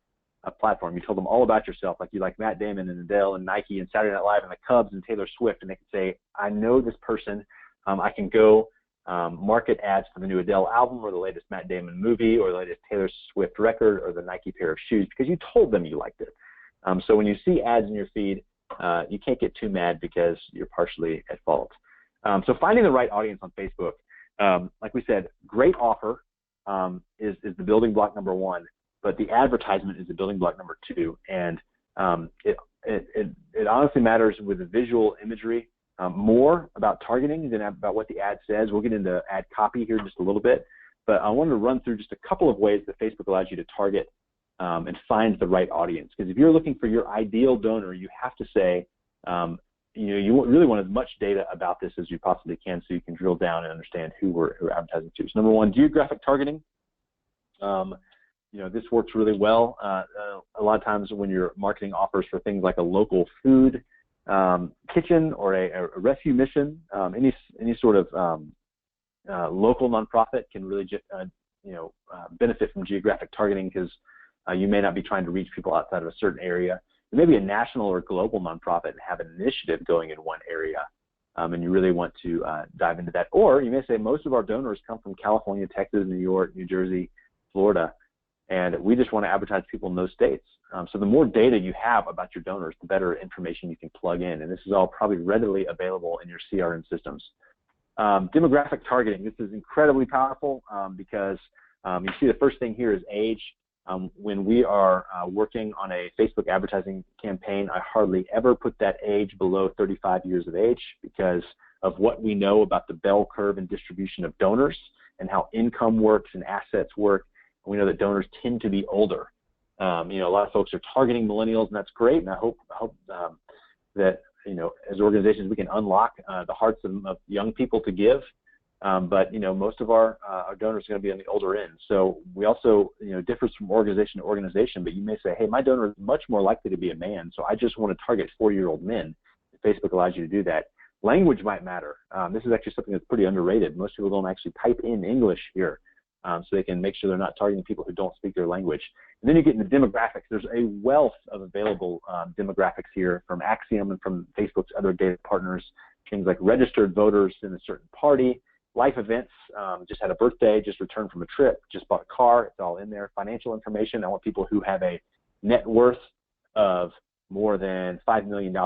platform. You told them all about yourself, like you like Matt Damon and Adele and Nike and Saturday Night Live and the Cubs and Taylor Swift, and they can say, I know this person. I can go market ads for the new Adele album or the latest Matt Damon movie or the latest Taylor Swift record or the Nike pair of shoes because you told them you liked it. So when you see ads in your feed, you can't get too mad because you're partially at fault. So finding the right audience on Facebook, like we said, great offer is the building block number one, but the advertisement is the building block number two. And it honestly matters with the visual imagery more about targeting than about what the ad says. We'll get into ad copy here in just a little bit, but I wanted to run through just a couple of ways that Facebook allows you to target and find the right audience. Because if you're looking for your ideal donor, you have to say, you really want as much data about this as you possibly can so you can drill down and understand who we're advertising to. So number one, geographic targeting. This works really well. A lot of times when you're marketing offers for things like a local food kitchen or a rescue mission, any sort of local nonprofit can really just benefit from geographic targeting because you may not be trying to reach people outside of a certain area. There may be a national or global nonprofit and have an initiative going in one area, and you really want to dive into that. Or you may say most of our donors come from California, Texas, New York, New Jersey, Florida, and we just want to advertise people in those states. So the more data you have about your donors, the better information you can plug in, and this is all probably readily available in your CRM systems. Demographic targeting, this is incredibly powerful because you see the first thing here is age. When we are working on a Facebook advertising campaign, I hardly ever put that age below 35 years of age because of what we know about the bell curve and distribution of donors and how income works and assets work. We know that donors tend to be older. A lot of folks are targeting millennials, and that's great. And I hope that as organizations we can unlock the hearts of young people to give. But most of our donors are going to be on the older end. So we also differs from organization to organization. But you may say, hey, my donor is much more likely to be a man, so I just want to target 40-year-old men. Facebook allows you to do that. Language might matter. This is actually something that's pretty underrated. Most people don't actually type in English here, so they can make sure they're not targeting people who don't speak their language. And then you get into demographics. There's a wealth of available demographics here from Axiom and from Facebook's other data partners. Things like registered voters in a certain party, life events, just had a birthday, just returned from a trip, just bought a car, it's all in there. Financial information, I want people who have a net worth of more than $5 million.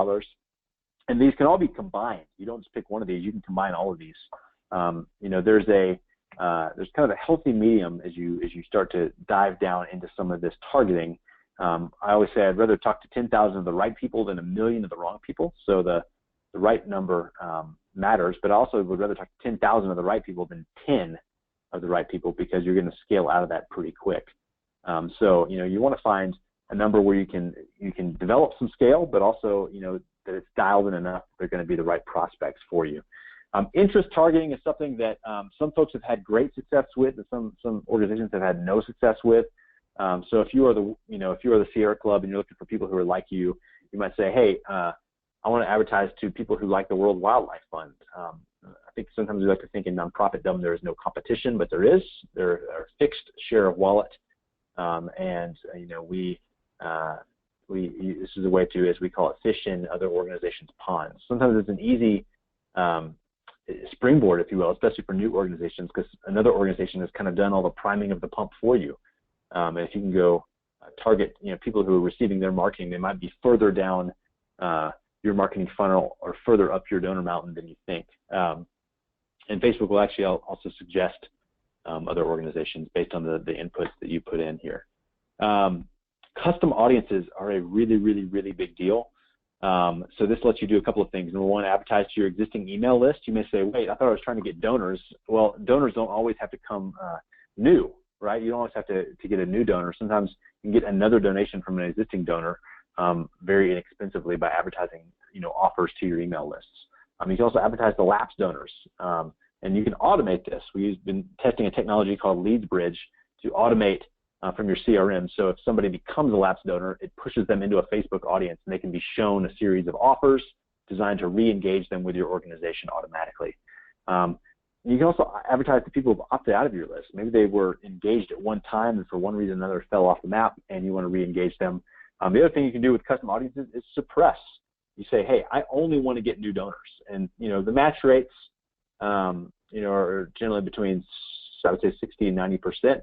And these can all be combined. You don't just pick one of these, you can combine all of these. There's kind of a healthy medium as you start to dive down into some of this targeting. I always say I'd rather talk to 10,000 of the right people than 1 million of the wrong people. So the right number matters, but I also would rather talk to 10,000 of the right people than 10 of the right people, because you're going to scale out of that pretty quick. So you want to find a number where you can develop some scale, but also that it's dialed in enough they're going to be the right prospects for you. Interest targeting is something that some folks have had great success with, and some organizations have had no success with. So if you are the Sierra Club and you're looking for people who are like you, you might say, hey, I want to advertise to people who like the World Wildlife Fund. I think sometimes we like to think in nonprofitdom there is no competition, but there is. There are fixed share of wallet, and this is a way to, as we call it, fish in other organizations' ponds. Sometimes it's an easy springboard, if you will, especially for new organizations, because another organization has kind of done all the priming of the pump for you. And if you can go target people who are receiving their marketing, they might be further down your marketing funnel or further up your donor mountain than you think. And Facebook will actually also suggest other organizations based on the inputs that you put in here. Custom audiences are a really, really, really big deal. So this lets you do a couple of things. Number one, advertise to your existing email list. You may say, wait, I thought I was trying to get donors. Well, donors don't always have to come new, right? You don't always have to get a new donor. Sometimes you can get another donation from an existing donor very inexpensively by advertising offers to your email lists. You can also advertise to lapsed donors, and you can automate this. We've been testing a technology called Leads Bridge to automate from your CRM. So if somebody becomes a lapsed donor, it pushes them into a Facebook audience, and they can be shown a series of offers designed to re-engage them with your organization automatically. You can also advertise to people who have opted out of your list. Maybe they were engaged at one time and for one reason or another fell off the map, and you want to re-engage them. The other thing you can do with custom audiences is suppress. You say, hey, I only want to get new donors. And, the match rates, are generally between, I would say, 60 and 90%.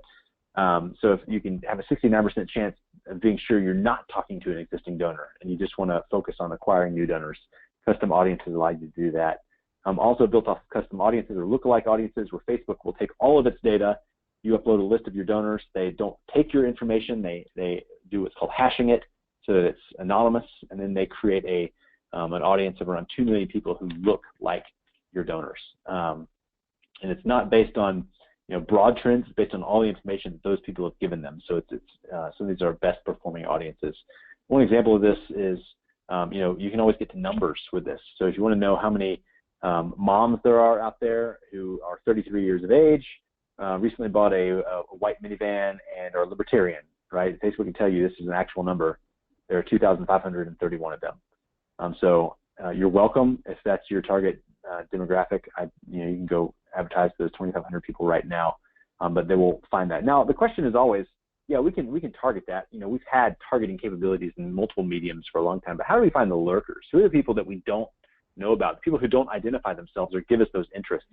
So if you can have a 69% chance of being sure you're not talking to an existing donor and you just want to focus on acquiring new donors, custom audiences allow you to do that. Also built off of custom audiences or lookalike audiences, where Facebook will take all of its data. You upload a list of your donors. They don't take your information. They do what's called hashing it so that it's anonymous, and then they create an audience of around 2 million people who look like your donors. And it's not based on broad trends. It's based on all the information that those people have given them. So some of these are best performing audiences. One example of this is you can always get to numbers with this. So if you want to know how many moms there are out there who are 33 years of age, recently bought a white minivan, and are libertarian, right? Facebook can tell you this is an actual number. There are 2,531 of them. So you're welcome if that's your target demographic. You can go advertise to those 2,500 people right now, but they will find that. Now the question is always, yeah, we can target that. We've had targeting capabilities in multiple mediums for a long time, but how do we find the lurkers? Who are the people that we don't know about? The people who don't identify themselves or give us those interests.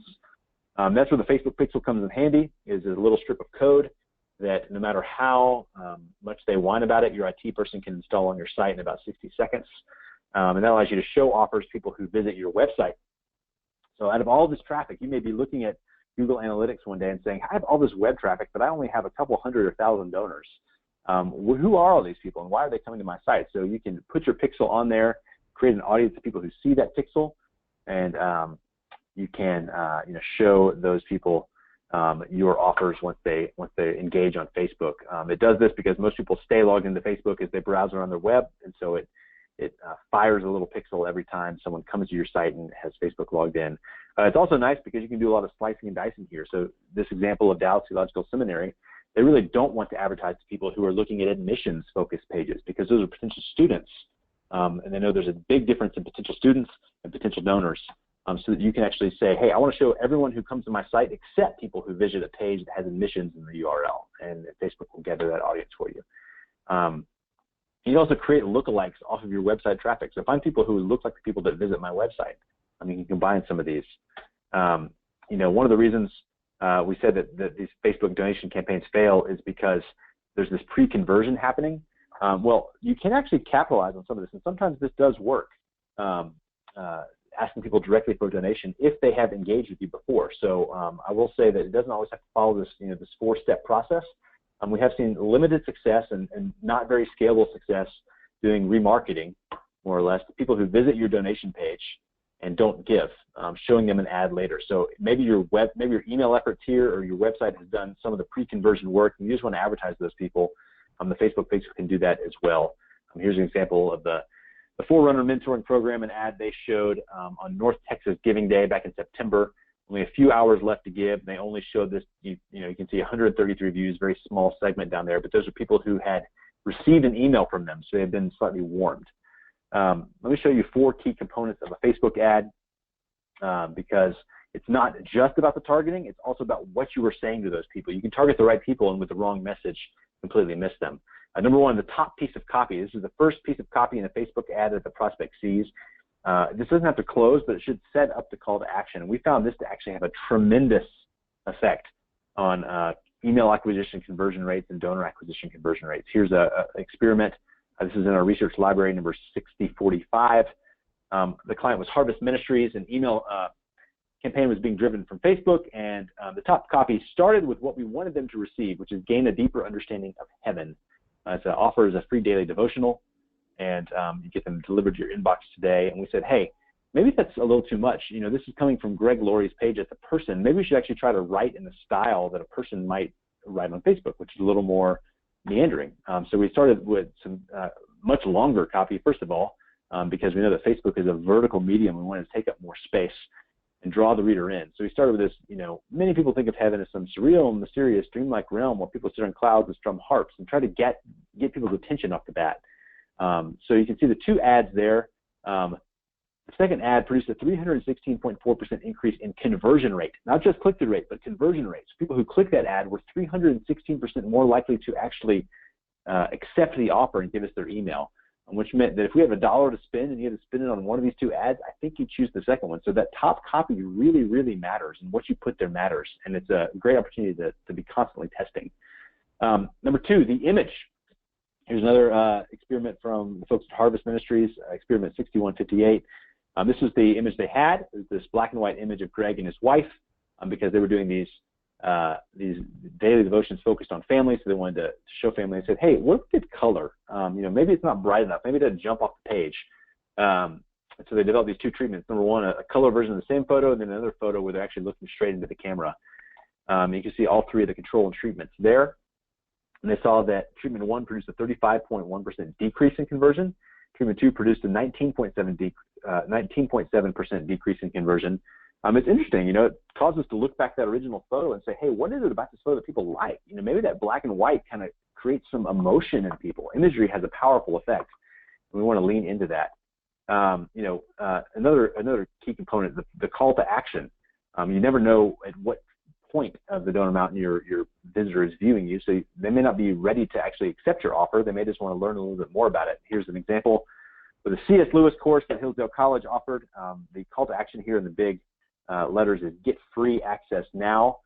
That's where the Facebook Pixel comes in handy. Is a little strip of code that no matter how much they whine about it, your IT person can install on your site in about 60 seconds. And that allows you to show offers to people who visit your website. So out of all this traffic, you may be looking at Google Analytics one day and saying, I have all this web traffic, but I only have a couple hundred or thousand donors. Who are all these people, and why are they coming to my site? So you can put your pixel on there, create an audience of people who see that pixel, and you can show those people your offers once they engage on Facebook. It does this because most people stay logged into Facebook as they browse around their web, and so it it fires a little pixel every time someone comes to your site and has Facebook logged in. It's also nice because you can do a lot of slicing and dicing here. So this example of Dallas Theological Seminary, they really don't want to advertise to people who are looking at admissions-focused pages because those are potential students. And they know there's a big difference in potential students and potential donors. So that you can actually say, hey, I want to show everyone who comes to my site except people who visit a page that has admissions in the URL, and Facebook will gather that audience for you. You can also create lookalikes off of your website traffic. So find people who look like the people that visit my website. You can combine some of these. One of the reasons we said that these Facebook donation campaigns fail is because there's this pre-conversion happening. Well, you can actually capitalize on some of this, and sometimes this does work. Asking people directly for a donation if they have engaged with you before. So I will say that it doesn't always have to follow this, this 4-step process. We have seen limited success and not very scalable success doing remarketing, more or less, to people who visit your donation page and don't give, showing them an ad later. So maybe your email efforts here or your website has done some of the pre-conversion work, and you just want to advertise to those people. The Facebook page can do that as well. Here's an example of the Forerunner Mentoring Program, an ad they showed on North Texas Giving Day back in September. Only a few hours left to give. They only showed this, you can see 133 views, very small segment down there, but those are people who had received an email from them, so they had been slightly warmed. Let me show you 4 key components of a Facebook ad because it's not just about the targeting, it's also about what you were saying to those people. You can target the right people and with the wrong message completely miss them. Number 1, the top piece of copy. This is the first piece of copy in a Facebook ad that the prospect sees. This doesn't have to close, but it should set up the call to action. And we found this to actually have a tremendous effect on email acquisition conversion rates and donor acquisition conversion rates. Here's an experiment. This is in our research library, number 6045. The client was Harvest Ministries, and email campaign was being driven from Facebook, and the top copy started with what we wanted them to receive, which is gain a deeper understanding of heaven. It offers a free daily devotional, and you get them delivered to your inbox today. And we said, hey, maybe that's a little too much. This is coming from Greg Laurie's page as a person. Maybe we should actually try to write in the style that a person might write on Facebook, which is a little more meandering. So we started with some much longer copy, first of all, because we know that Facebook is a vertical medium. We want to take up more space and draw the reader in. So we started with this, many people think of heaven as some surreal, mysterious, dreamlike realm where people sit on clouds and strum harps, and try to get people's attention off the bat. So you can see the 2 ads there. The second ad produced a 316.4% increase in conversion rate, not just click-through rate, but conversion rate. So people who clicked that ad were 316% more likely to actually accept the offer and give us their email, which meant that if we have $1 to spend and you had to spend it on one of these 2 ads, I think you choose the second one. So that top copy really, really matters, and what you put there matters, and it's a great opportunity to be constantly testing. Number 2, the image. Here's another experiment from the folks at Harvest Ministries, experiment 6158. This is the image they had. It was this black and white image of Greg and his wife, because they were doing these daily devotions focused on family, so they wanted to show family. They said, hey, what if we did color? Maybe it's not bright enough. Maybe it doesn't jump off the page. So they developed these 2 treatments. Number 1, a color version of the same photo, and then another photo where they're actually looking straight into the camera. You can see all 3 of the control and treatments there. And they saw that treatment 1 produced a 35.1% decrease in conversion. Treatment 2 produced a 19.7% decrease in conversion. It's interesting, it causes us to look back at that original photo and say, hey, what is it about this photo that people like? Maybe that black and white kind of creates some emotion in people. Imagery has a powerful effect, and we want to lean into that. Another key component, the call to action. You never know at what point of the donor mountain your visitor is viewing you, so they may not be ready to actually accept your offer. They may just want to learn a little bit more about it. Here's an example for the C.S. Lewis course that Hillsdale College offered. The call to action here in the big letters is get free access now.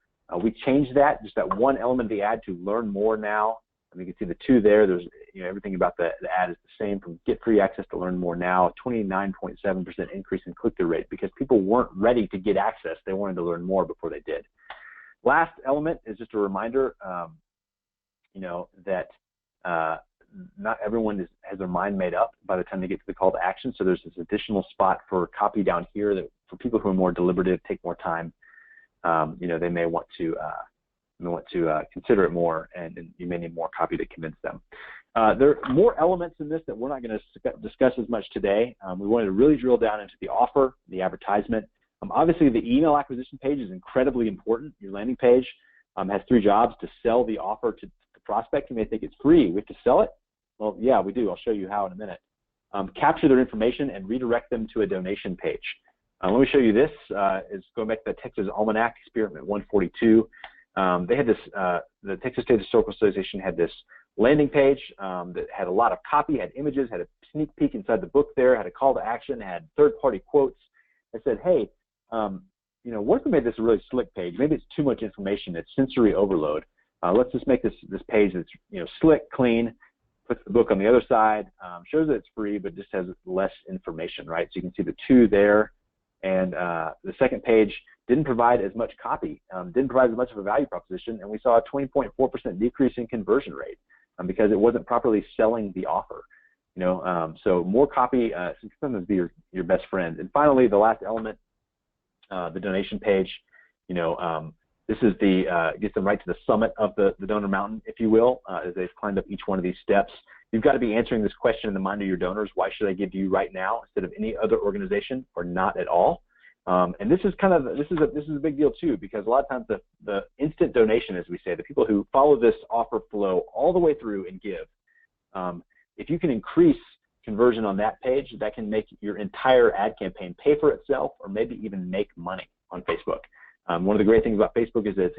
We changed that, just that one element of the ad, to learn more now. And you can see the 2 there. There's everything about the ad is the same, from get free access to learn more now. 29.7% increase in click-through rate because people weren't ready to get access. They wanted to learn more before they did. Last element is just a reminder, that not everyone has their mind made up by the time they get to the call to action. So there's this additional spot for copy down here that for people who are more deliberative, take more time, they may want to and they want to consider it more, and you may need more copy to convince them. There are more elements in this that we're not going to discuss as much today. We wanted to really drill down into the offer, the advertisement. Obviously, the email acquisition page is incredibly important. Your landing page has 3 jobs: to sell the offer to the prospect. You may think it's free. We have to sell it. Well, yeah, we do. I'll show you how in a minute. Capture their information and redirect them to a donation page. Let me show you this. Is going back to the Texas Almanac, Experiment 142. They had this, the Texas State Historical Association had this landing page that had a lot of copy, had images, had a sneak peek inside the book there, had a call to action, had third-party quotes. I said, hey, what if we made this a really slick page? Maybe it's too much information. It's sensory overload. Let's just make this page that's slick, clean, puts the book on the other side, shows that it's free, but just has less information, right? So you can see the 2 there. And the second page didn't provide as much copy, didn't provide as much of a value proposition, and we saw a 20.4% decrease in conversion rate because it wasn't properly selling the offer. So more copy can sometimes be your best friend. And finally, the last element, the donation page. This is gets them right to the summit of the donor mountain, if you will, as they've climbed up each one of these steps. You've got to be answering this question in the mind of your donors: why should I give to you right now instead of any other organization, or not at all? And this is a big deal too, because a lot of times the instant donation, as we say, the people who follow this offer flow all the way through and give, if you can increase conversion on that page, that can make your entire ad campaign pay for itself, or maybe even make money on Facebook. One of the great things about Facebook is that it's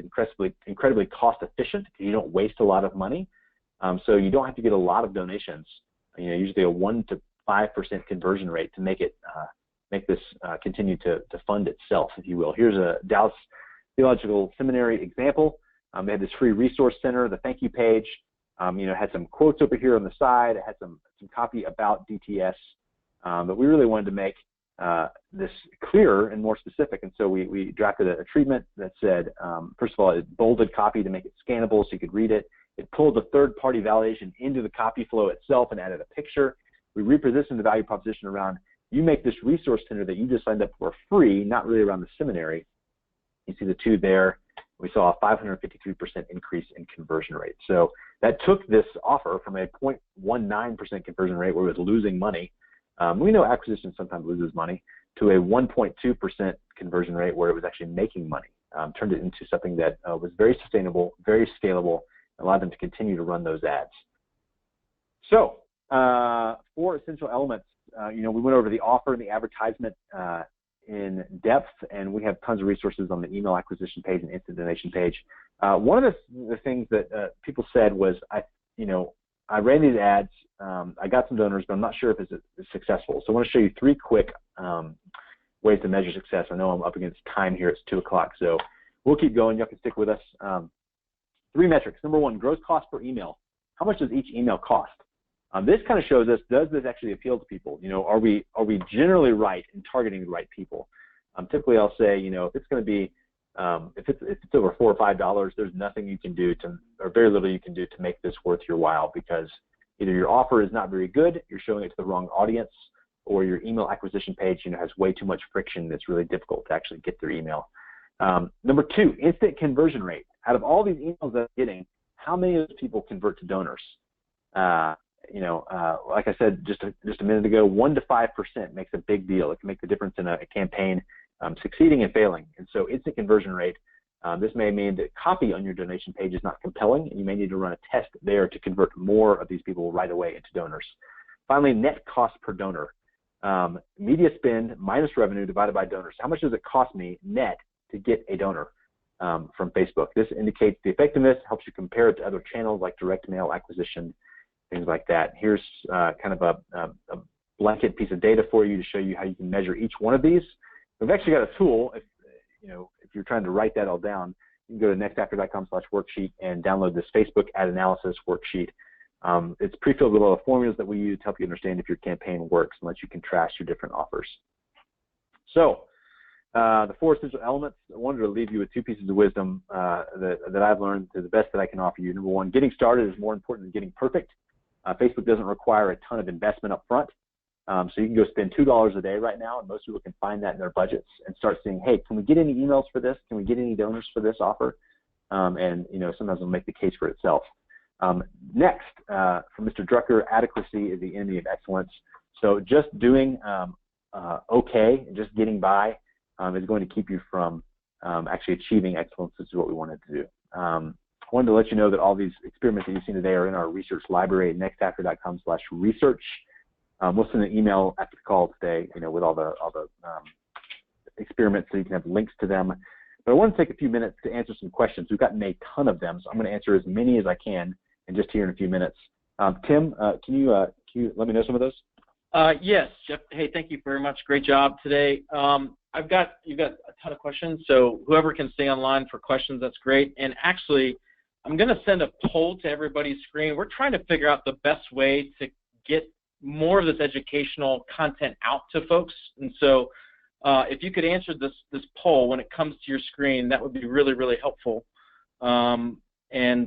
incredibly cost efficient. You don't waste a lot of money, so you don't have to get a lot of donations. Usually a 1 to 5% conversion rate to make it make this continue to fund itself, if you will. Here's a Dallas Theological Seminary example. They had this free resource center, the thank you page. Had some quotes over here on the side. It had some copy about DTS, but we really wanted to make this clearer and more specific, and so we drafted a treatment that said, first of all, it bolded copy to make it scannable so you could read it. It pulled the third-party validation into the copy flow itself and added a picture. We repositioned the value proposition around, you make this resource center that you just signed up for free, not really around the seminary. You see the 2 there. We saw a 553% increase in conversion rate. So that took this offer from a 0.19% conversion rate where it was losing money. We know acquisition sometimes loses money, to a 1.2% conversion rate where it was actually making money. Turned it into something that was very sustainable, very scalable, and allowed them to continue to run those ads. So 4 essential elements. We went over the offer and the advertisement in depth, and we have tons of resources on the email acquisition page and instant donation page. One of the things that people said was, I ran these ads, I got some donors, but I'm not sure if it's successful. So I want to show you 3 quick ways to measure success. I know I'm up against time here. It's 2 o'clock, so we'll keep going. Y'all can stick with us. 3 metrics. Number 1, gross cost per email. How much does each email cost? This kind of shows us, does this actually appeal to people? Are we generally right in targeting the right people? Typically, I'll say, if it's going to be, if it's over $4 or $5, there's nothing you can do or very little you can do to make this worth your while, because either your offer is not very good, you're showing it to the wrong audience, or your email acquisition page, has way too much friction that's really difficult to actually get their email. Number 2, instant conversion rate. Out of all these emails that I'm getting, how many of those people convert to donors? Like I said just a minute ago, 1 to 5% makes a big deal. It can make the difference in a campaign succeeding and failing. And so instant conversion rate, this may mean that copy on your donation page is not compelling, and you may need to run a test there to convert more of these people right away into donors. Finally, net cost per donor. Media spend minus revenue divided by donors. How much does it cost me net to get a donor from Facebook? This indicates the effectiveness, helps you compare it to other channels like direct mail acquisition, things like that. Here's kind of a blanket piece of data for you to show you how you can measure each one of these. We've actually got a tool. If you're trying to write that all down, you can go to nextafter.com/worksheet and download this Facebook ad analysis worksheet. It's pre-filled with all the formulas that we use to help you understand if your campaign works and let you contrast your different offers. So the 4 essential elements, I wanted to leave you with 2 pieces of wisdom that I've learned to the best that I can offer you. Number 1, getting started is more important than getting perfect. Facebook doesn't require a ton of investment up front. So you can go spend $2 a day right now, and most people can find that in their budgets and start saying, hey, can we get any emails for this? Can we get any donors for this offer? and sometimes it'll make the case for itself. Next, from Mr. Drucker, adequacy is the enemy of excellence. So just doing okay and just getting by is going to keep you from actually achieving excellence. This is what we wanted to do. I wanted to let you know that all these experiments that you've seen today are in our research library at nextafter.com/research. We'll send an email after the call today, with all the experiments so you can have links to them. But I want to take a few minutes to answer some questions. We've gotten a ton of them, so I'm going to answer as many as I can and just here in a few minutes. Tim, can you let me know some of those? Yes, Jeff. Hey, thank you very much. Great job today. You've got a ton of questions, so whoever can stay online for questions, that's great. And actually, I'm going to send a poll to everybody's screen. We're trying to figure out the best way to get more of this educational content out to folks. And so if you could answer this poll when it comes to your screen, that would be really, really helpful. And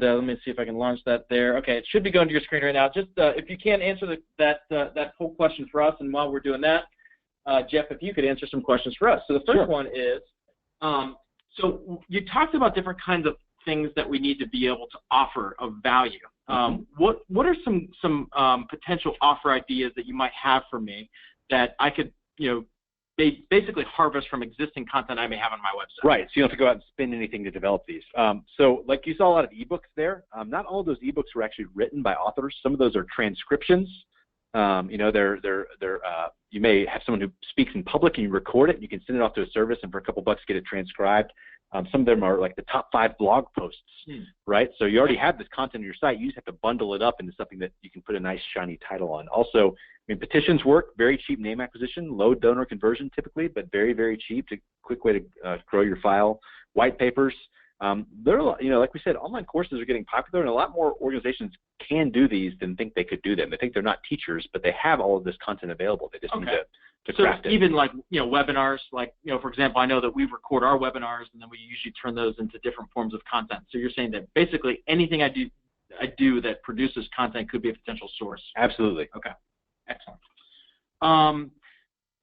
let me see if I can launch that there. Okay, it should be going to your screen right now. Just if you can answer that poll question for us, and while we're doing that, Jeff, if you could answer some questions for us. So the first one is, so you talked about different kinds of things that we need to be able to offer of value. What are some potential offer ideas that you might have for me that I could, basically harvest from existing content I may have on my website? Right, so you don't have to go out and spend anything to develop these. So like you saw a lot of ebooks there. Not all of those ebooks were actually written by authors. Some of those are transcriptions. You may have someone who speaks in public and you record it and you can send it off to a service and for a couple bucks get it transcribed. Some of them are like the top 5 blog posts, right? So you already have this content on your site. You just have to bundle it up into something that you can put a nice shiny title on. Also, petitions work, very cheap name acquisition, low donor conversion typically, but very, very cheap, quick way to grow your file. White papers, they're, like we said, online courses are getting popular, and a lot more organizations can do these than think they could do them. They think they're not teachers, but they have all of this content available. They just need to craft it. Even like, webinars, like, for example, I know that we record our webinars and then we usually turn those into different forms of content. So you're saying that basically anything I do that produces content could be a potential source. Absolutely. Okay. Excellent.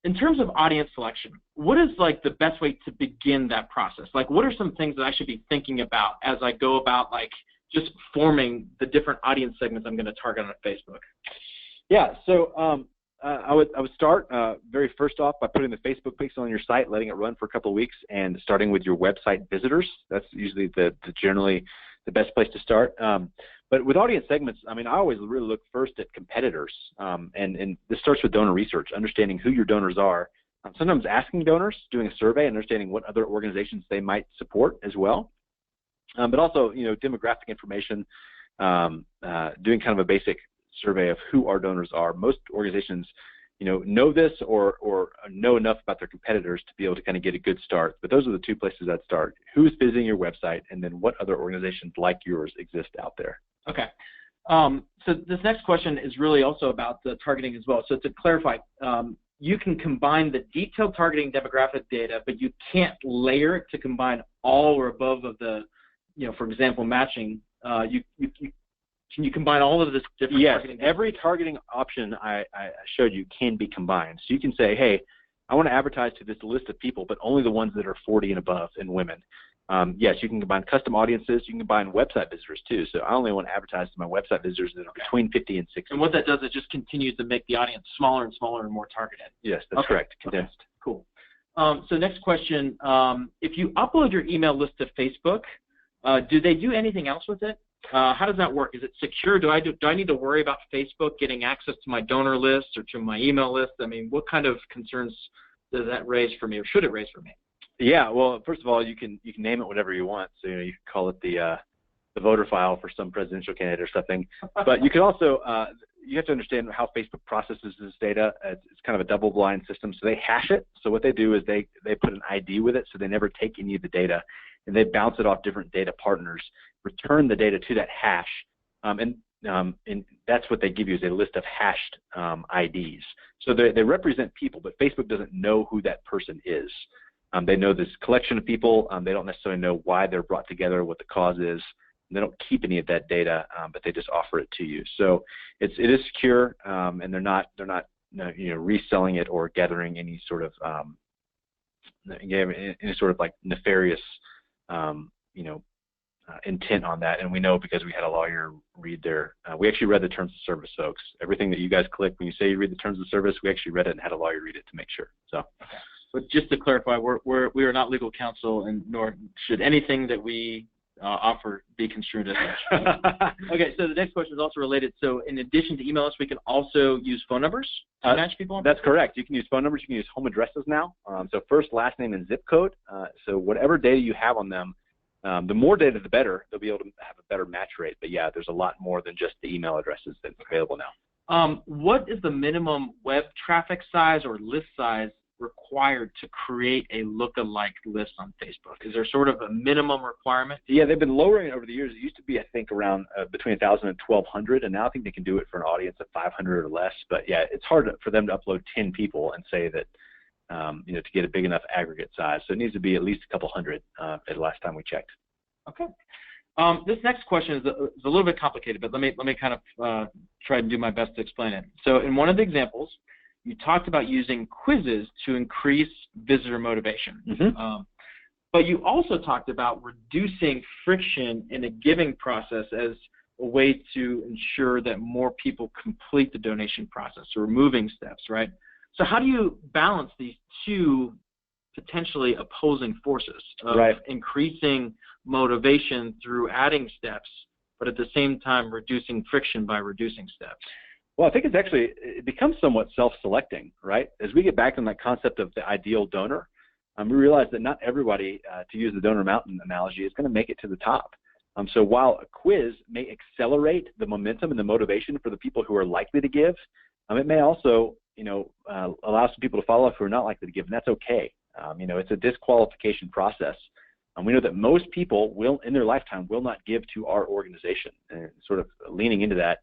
In terms of audience selection, what is like the best way to begin that process? Like, what are some things that I should be thinking about as I go about like just forming the different audience segments I'm going to target on Facebook? Yeah. So I would start very first off by putting the Facebook pixel on your site, letting it run for a couple of weeks, and starting with your website visitors. That's usually generally the best place to start. But with audience segments, I always really look first at competitors, and this starts with donor research, understanding who your donors are. Sometimes asking donors, doing a survey, and understanding what other organizations they might support as well. But also, demographic information, doing kind of a basic survey of who our donors are. Most organizations, know this or know enough about their competitors to be able to kind of get a good start. But those are the 2 places I'd start. Who's visiting your website, and then what other organizations like yours exist out there? Okay. So this next question is really also about the targeting as well. So to clarify, you can combine the detailed targeting demographic data, but you can't layer it to combine all or above of the, for example, matching. Can you combine all of this different targeting? Yes, every targeting option I showed you can be combined. So you can say, hey, I want to advertise to this list of people, but only the ones that are 40 and above and women. Yes, you can combine custom audiences. You can combine website visitors too. So I only want to advertise to my website visitors that are between 50 and 60. And what that does, it just continues to make the audience smaller and smaller and more targeted. Yes, that's correct. Condensed. Okay. Cool. So next question, if you upload your email list to Facebook, do they do anything else with it? How does that work? Is it secure? Do I need to worry about Facebook getting access to my donor list or to my email list? What kind of concerns does that raise for me, or should it raise for me? Yeah, well, first of all, you can name it whatever you want. So you can call it the voter file for some presidential candidate or something. But you can also you have to understand how Facebook processes this data. It's kind of a double-blind system, so they hash it. So what they do is they put an ID with it, so they never take any of the data, and they bounce it off different data partners, return the data to that hash, and that's what they give you is a list of hashed IDs. So they represent people, but Facebook doesn't know who that person is. They know this collection of people. They don't necessarily know why they're brought together, what the cause is. They don't keep any of that data, but they just offer it to you. So it is secure, and they're not reselling it or gathering any sort of like nefarious intent on that, and we know because we had a lawyer read we actually read the terms of service, folks. Everything that you guys click when you say you read the terms of service, we actually read it and had a lawyer read it to make sure. So, okay. But just to clarify, we are not legal counsel, and nor should anything that we offer be construed as such. Okay, so the next question is also related. So in addition to email us, we can also use phone numbers to match people? That's correct. You can use phone numbers. You can use home addresses now. So first, last name, and zip code. So whatever data you have on them, the more data, the better. They'll be able to have a better match rate. But yeah, there's a lot more than just the email addresses that's available now. What is the minimum web traffic size or list size required to create a lookalike list on Facebook? Is there sort of a minimum requirement? Yeah, they've been lowering it over the years. It used to be, I think, around between 1,000 and 1,200, and now I think they can do it for an audience of 500 or less. But yeah, it's hard for them to upload 10 people and say that, to get a big enough aggregate size. So it needs to be at least a couple hundred at the last time we checked. Okay. This next question is a little bit complicated, but let me kind of try and do my best to explain it. So in one of the examples, you talked about using quizzes to increase visitor motivation. Mm-hmm. But you also talked about reducing friction in a giving process as a way to ensure that more people complete the donation process, or removing steps, right? So how do you balance these two potentially opposing forces of increasing motivation through adding steps, but at the same time reducing friction by reducing steps? Well, I think it becomes somewhat self-selecting, right? As we get back on that concept of the ideal donor, we realize that not everybody, to use the donor mountain analogy, is going to make it to the top. So while a quiz may accelerate the momentum and the motivation for the people who are likely to give, it may also, allow some people to follow up who are not likely to give, and that's okay. It's a disqualification process. We know that most people in their lifetime will not give to our organization, and sort of leaning into that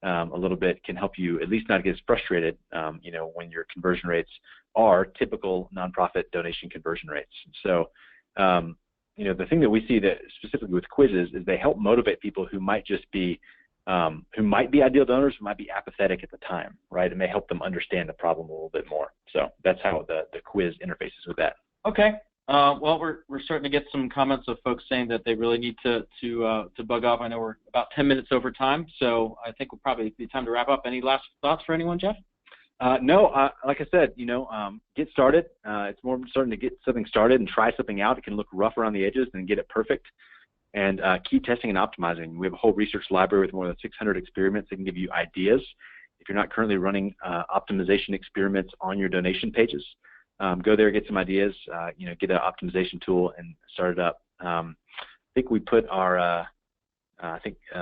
a little bit can help you at least not get as frustrated, when your conversion rates are typical nonprofit donation conversion rates. So, the thing that we see that specifically with quizzes is they help motivate people who might just be, who might be ideal donors, who might be apathetic at the time, right? It may help them understand the problem a little bit more. So that's how the quiz interfaces with that. Okay. Well, we're starting to get some comments of folks saying that they really need to bug off. I know we're about 10 minutes over time, so I think we'll probably be time to wrap up. Any last thoughts for anyone, Jeff? No, like I said, get started. It's more starting to get something started and try something out. It can look rough around the edges and get it perfect. And keep testing and optimizing. We have a whole research library with more than 600 experiments that can give you ideas. If you're not currently running optimization experiments on your donation pages, go there, get some ideas, get an optimization tool and start it up. I think we put our,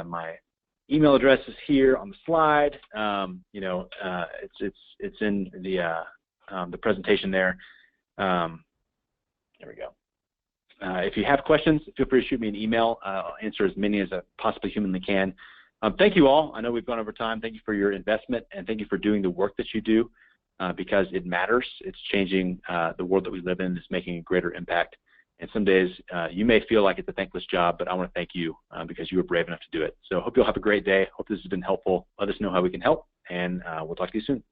my email address is here on the slide. It's in the presentation there. There we go. If you have questions, feel free to shoot me an email. I'll answer as many as I possibly humanly can. Thank you all. I know we've gone over time. Thank you for your investment, and thank you for doing the work that you do. Because it matters. It's changing the world that we live in. It's making a greater impact. And some days you may feel like it's a thankless job, but I want to thank you because you were brave enough to do it. So I hope you'll have a great day. Hope this has been helpful. Let us know how we can help, and we'll talk to you soon.